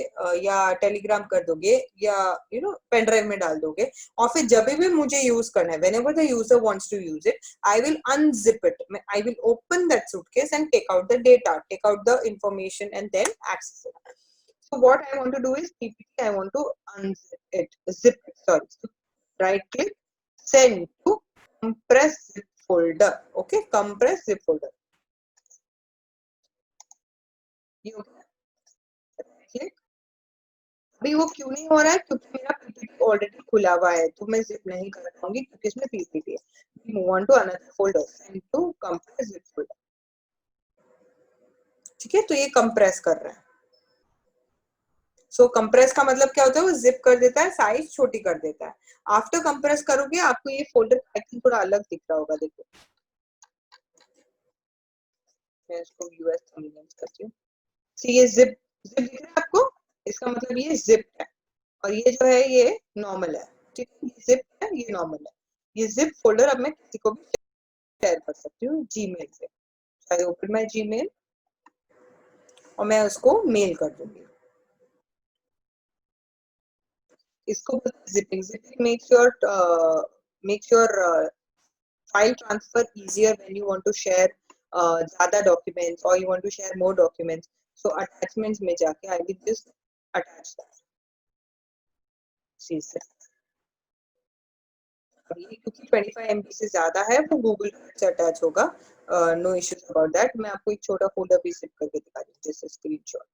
या टेलीग्राम कर दोगे या पेन ड्राइव में डाल दोगे, और फिर जब भी मुझे यूज करना है, whenever the user wants to use it, I will unzip it. I will open that suitcase and take out the data, take out the information, and then access it. So what I want to do is PPT, I want to unzip it, zip it, sorry. So right click, send to compress zip folder. Okay, compress zip folder. ये हो गया, right click. अभी वो क्यों नहीं हो रहा है, क्योंकि मेरा PPT ऑलरेडी खुला हुआ है, तो मैं जिप नहीं कर पाऊंगी क्योंकि इसमें PPT है. We move on to another folder, send to compress zip folder. ठीक है, तो ये कंप्रेस कर रहा है. सो कंप्रेस का मतलब क्या होता है, वो जिप कर देता है, साइज छोटी कर देता है. आफ्टर कंप्रेस करोगे आपको ये फोल्डर पैकिंग थोड़ा अलग दिख रहा होगा, देखो मैं इसको यूएस थंबनेल्स करती हूँ. ये जिप जिप दिख रहा है आपको, इसका मतलब ये जिप है, और ये जो है ये नॉर्मल है, ठीक है, ये जिप है, ये नॉर्मल है. ये जिप फोल्डर अब मैं किसी को भी शेयर कर सकती हूँ जीमेल से. आई ओपन माय जीमेल और मैं उसको मेल कर दूंगी. इसको zipping. Zipping makes your file transfer easier when you want to share ज़्यादा documents or you want to share more documents. So attachments में जाके I will just attach that. See, अभी क्योंकि 25 MB से ज़्यादा है वो Google से अटैच होगा. No issues about that. मैं आपको एक छोटा फोल्डर भी zip करके दिखा दूँ, जैसे screenshot.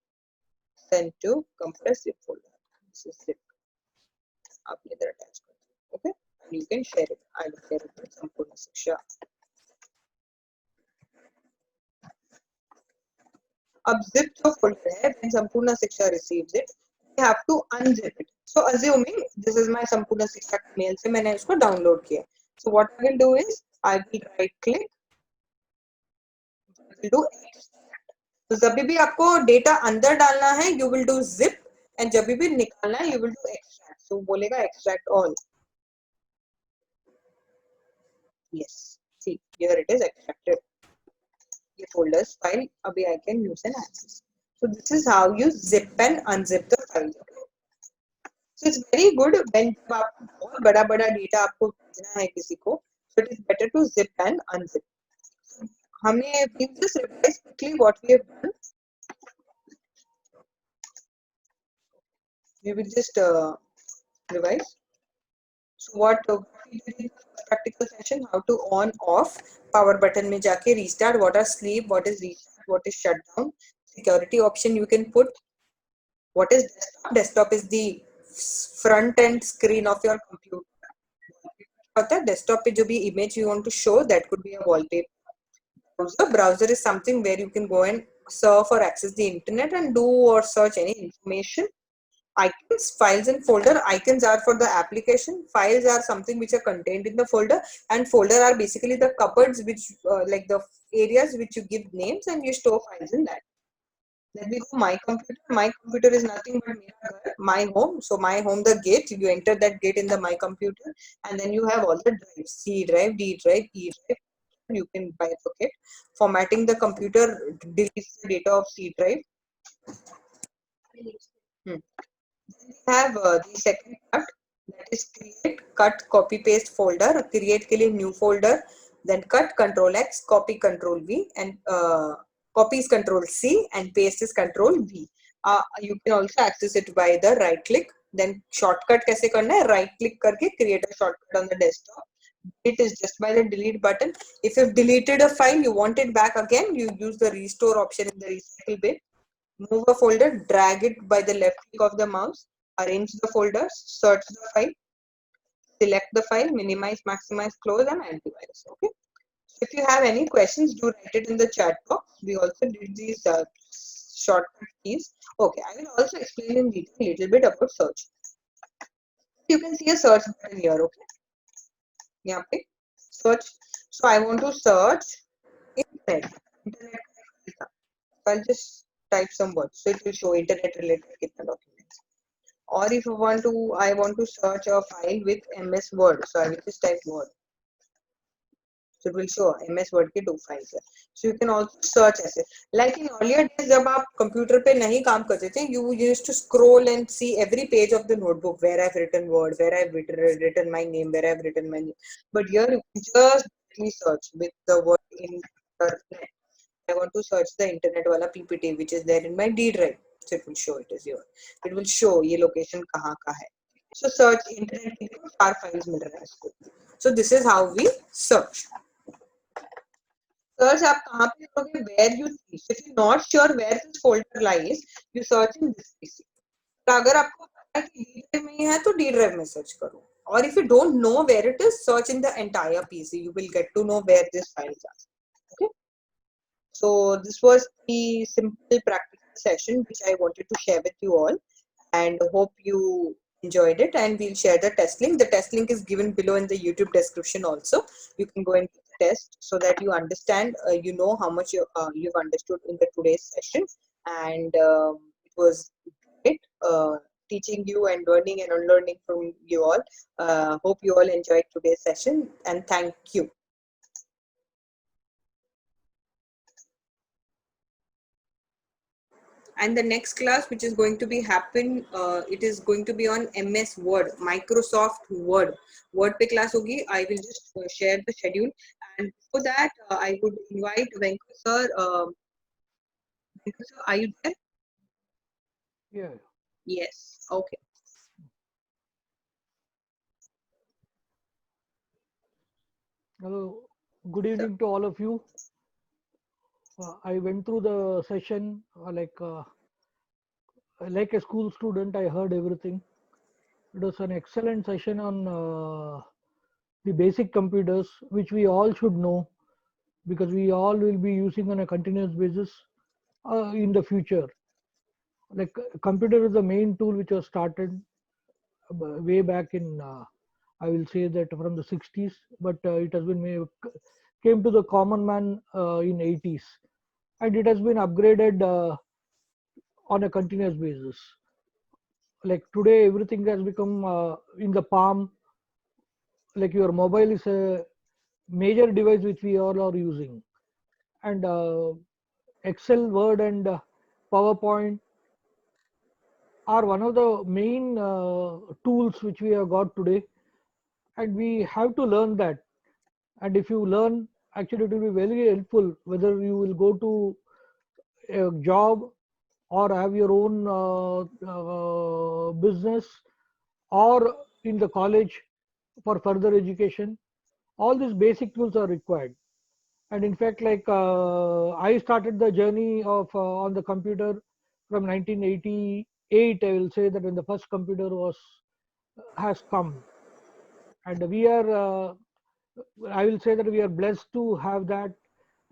Send to compress zip folder. This is zip. आप इधर अटैच कर दो. Okay. You can share it. I will share it with Sampurna Shiksha. अब zip जो folder है, when Sampurna Shiksha receives it, we have to unzip it. So assuming this is my Sampurna Shiksha mail से मैंने उसको download किया. So what I will do is I will right click, I will do extract. तो जब भी आपको data अंदर डालना है you will do zip, and जब भी निकालना है you will do extract. So बोलेगा extract all. Yes, see here it is extracted. ये folders file अभी I can use and access. So this is how you zip and unzip the file. So it's very good when आप बहुत बड़ा data आपको भेजना है किसी को, so it is better to zip and unzip. हमने just revise quickly what we have done. We will just revise. So what we did in the practical session, how to on off power button में जाके restart, what are sleep, what is restart, what is shutdown, security option you can put. What is desktop? Desktop is the front end screen of your computer. पता है desktop पे जो भी image you want to show, that could be a wallpaper. Browser is something where you can go and surf or access the internet and do or search any information. Icons, files and folder. Icons are for the application. Files are something which are contained in the folder, and folder are basically the cupboards which like the areas which you give names and you store files in that. Let me go my computer. My computer is nothing but my home. So my home, the gate, you enter that gate in the my computer, and then you have all the drives, C drive, D drive, E drive. You can bifurcate. Formatting the computer deletes the data of C drive. We have the second part, that is create, cut, copy, paste folder. Create के लिए new folder, then cut, Control X, copy, Control V, and copy is Control C and paste is Control V. You can also access it by the right click. Then shortcut कैसे करना है? Right click करके create a shortcut on the desktop. It is just by the delete button. If you've deleted a file, you want it back again, you use the restore option in the recycle bin. Move a folder, drag it by the left click of the mouse, arrange the folders, search the file, select the file, minimize, maximize, close, and antivirus. Okay. So if you have any questions, do write it in the chat box. We also did these shortcut keys. Okay, I will also explain in detail a little bit about search. You can see a search button here. Okay. Yeah, okay. Search. So I want to search internet. Internet. So I'll just type some words. So it will show internet related documents. Or if I want to search a file with MS Word. So I will just type Word. So it will show MS Word के 2 files है. So you can also search ऐसे. Like in earlier days जब आप computer पे नहीं काम करते थे, you used to scroll and see every page of the notebook where I've written word, where I've written my name, where I've written my name. But here you can just search with the word internet. I want to search the internet वाला PPT which is there in my D drive. So it will show it is here. It will show ये location कहाँ का है. So search internet के लिए 4 files मिल रहा है इसको. So this is how we search. Search आप कहाँ पे करोगे? Where you see. So if you're not sure where this folder lies, you search in this PC. तो अगर आपको पता है कि D drive में ही है तो D drive में search करो. Or if you don't know where it is, search in the entire PC. You will get to know where this file is. Okay. So this was the simple practical session which I wanted to share with you all, and hope you enjoyed it. And we'll share the test link. The test link is given below in the YouTube description also. You can go and test so that you understand, you know how much you've understood in the today's session. And it was great teaching you and learning and unlearning from you all. Hope you all enjoyed today's session, and thank you. And the next class which is going to be happen, it is going to be on MS Word, Microsoft Word. Word pe class hogi. I will just share the schedule, and for that I would invite Venkat sir. Venkat sir, are you there? Yeah. Yes. Okay. Hello. Good evening to all of you. I went through the session like a school student. I heard everything. It was an excellent session on the basic computers, which we all should know because we all will be using on a continuous basis in the future. Like computer is the main tool which was started way back in I will say that from the 60s, but it has been came to the common man in 80s, and it has been upgraded on a continuous basis. Like today, everything has become in the palm. Like your mobile is a major device which we all are using, and Excel, Word, and PowerPoint are one of the main tools which we have got today, and we have to learn that. And if you learn, actually it will be very helpful whether you will go to a job or have your own business or in the college for further education. All these basic tools are required. And in fact, like I started the journey of on the computer from 1988. I will say that when the first computer was has come, and we are I will say that we are blessed to have that,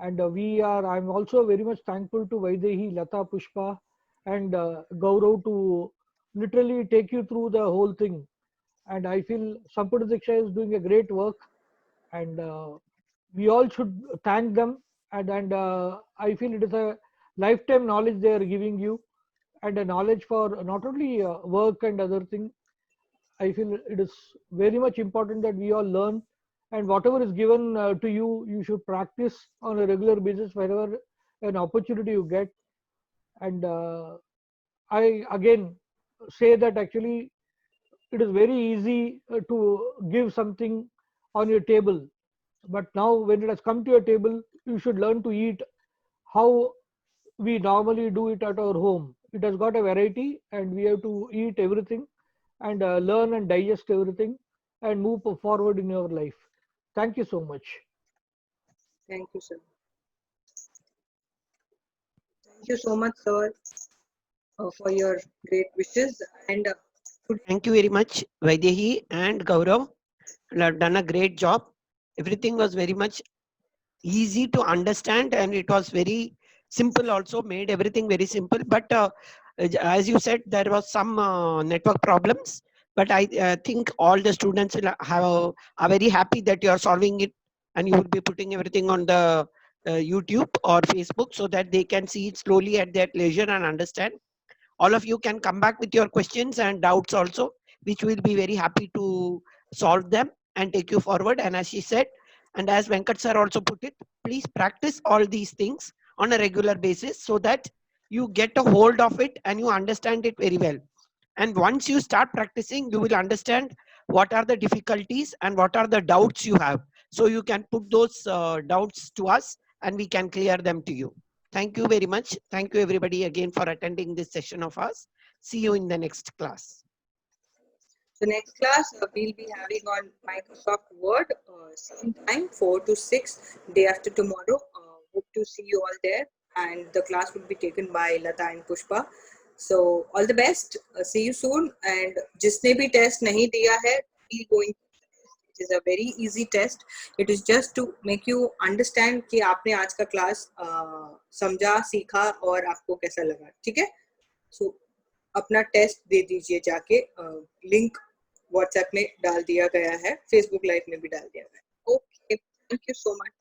and I'm also very much thankful to Vaidehi, Lata, Pushpa, and Gaurav to literally take you through the whole thing. And I feel Samputa Diksha is doing a great work, and we all should thank them. And I feel it is a lifetime knowledge they are giving you, and a knowledge for not only work and other things. I feel it is very much important that we all learn, and whatever is given to you, you should practice on a regular basis wherever an opportunity you get. And I again say that actually it is very easy to give something on your table, but now when it has come to your table, you should learn to eat how we normally do it at our home. It has got a variety, and we have to eat everything and learn and digest everything and move forward in your life. Thank you so much. Thank you, sir. Thank you so much, sir, for your great wishes. And Thank you very much, Vaidehi and Gaurav. You have done a great job. Everything was very much easy to understand, and it was very simple also, made everything very simple. But as you said, there was some network problems. But I think all the students will are very happy that you are solving it, and you will be putting everything on the YouTube or Facebook so that they can see it slowly at their leisure and understand. All of you can come back with your questions and doubts also, which will be very happy to solve them and take you forward. And as she said, and as Venkat sir also put it, please practice all these things on a regular basis so that you get a hold of it and you understand it very well. And once you start practicing, you will understand what are the difficulties and what are the doubts you have. So you can put those doubts to us and we can clear them to you. Thank you very much. Thank you everybody again for attending this session of us. See you in the next class. so next class we'll be having on Microsoft Word, same time 4 to 6, day after tomorrow. Hope to see you all there, and the class will be taken by Lata and Pushpa. So all the best. See you soon. And जिसने भी test नहीं दिया है, be going. It is a very easy test. It is just to make you understand कि आपने आज का class समझा, सीखा और आपको कैसा लगा. ठीक है? So अपना टेस्ट दे दीजिए जाके. लिंक व्हाट्सएप में डाल दिया गया है, फेसबुक लाइव में भी डाल दिया गया है. Okay, thank you so much.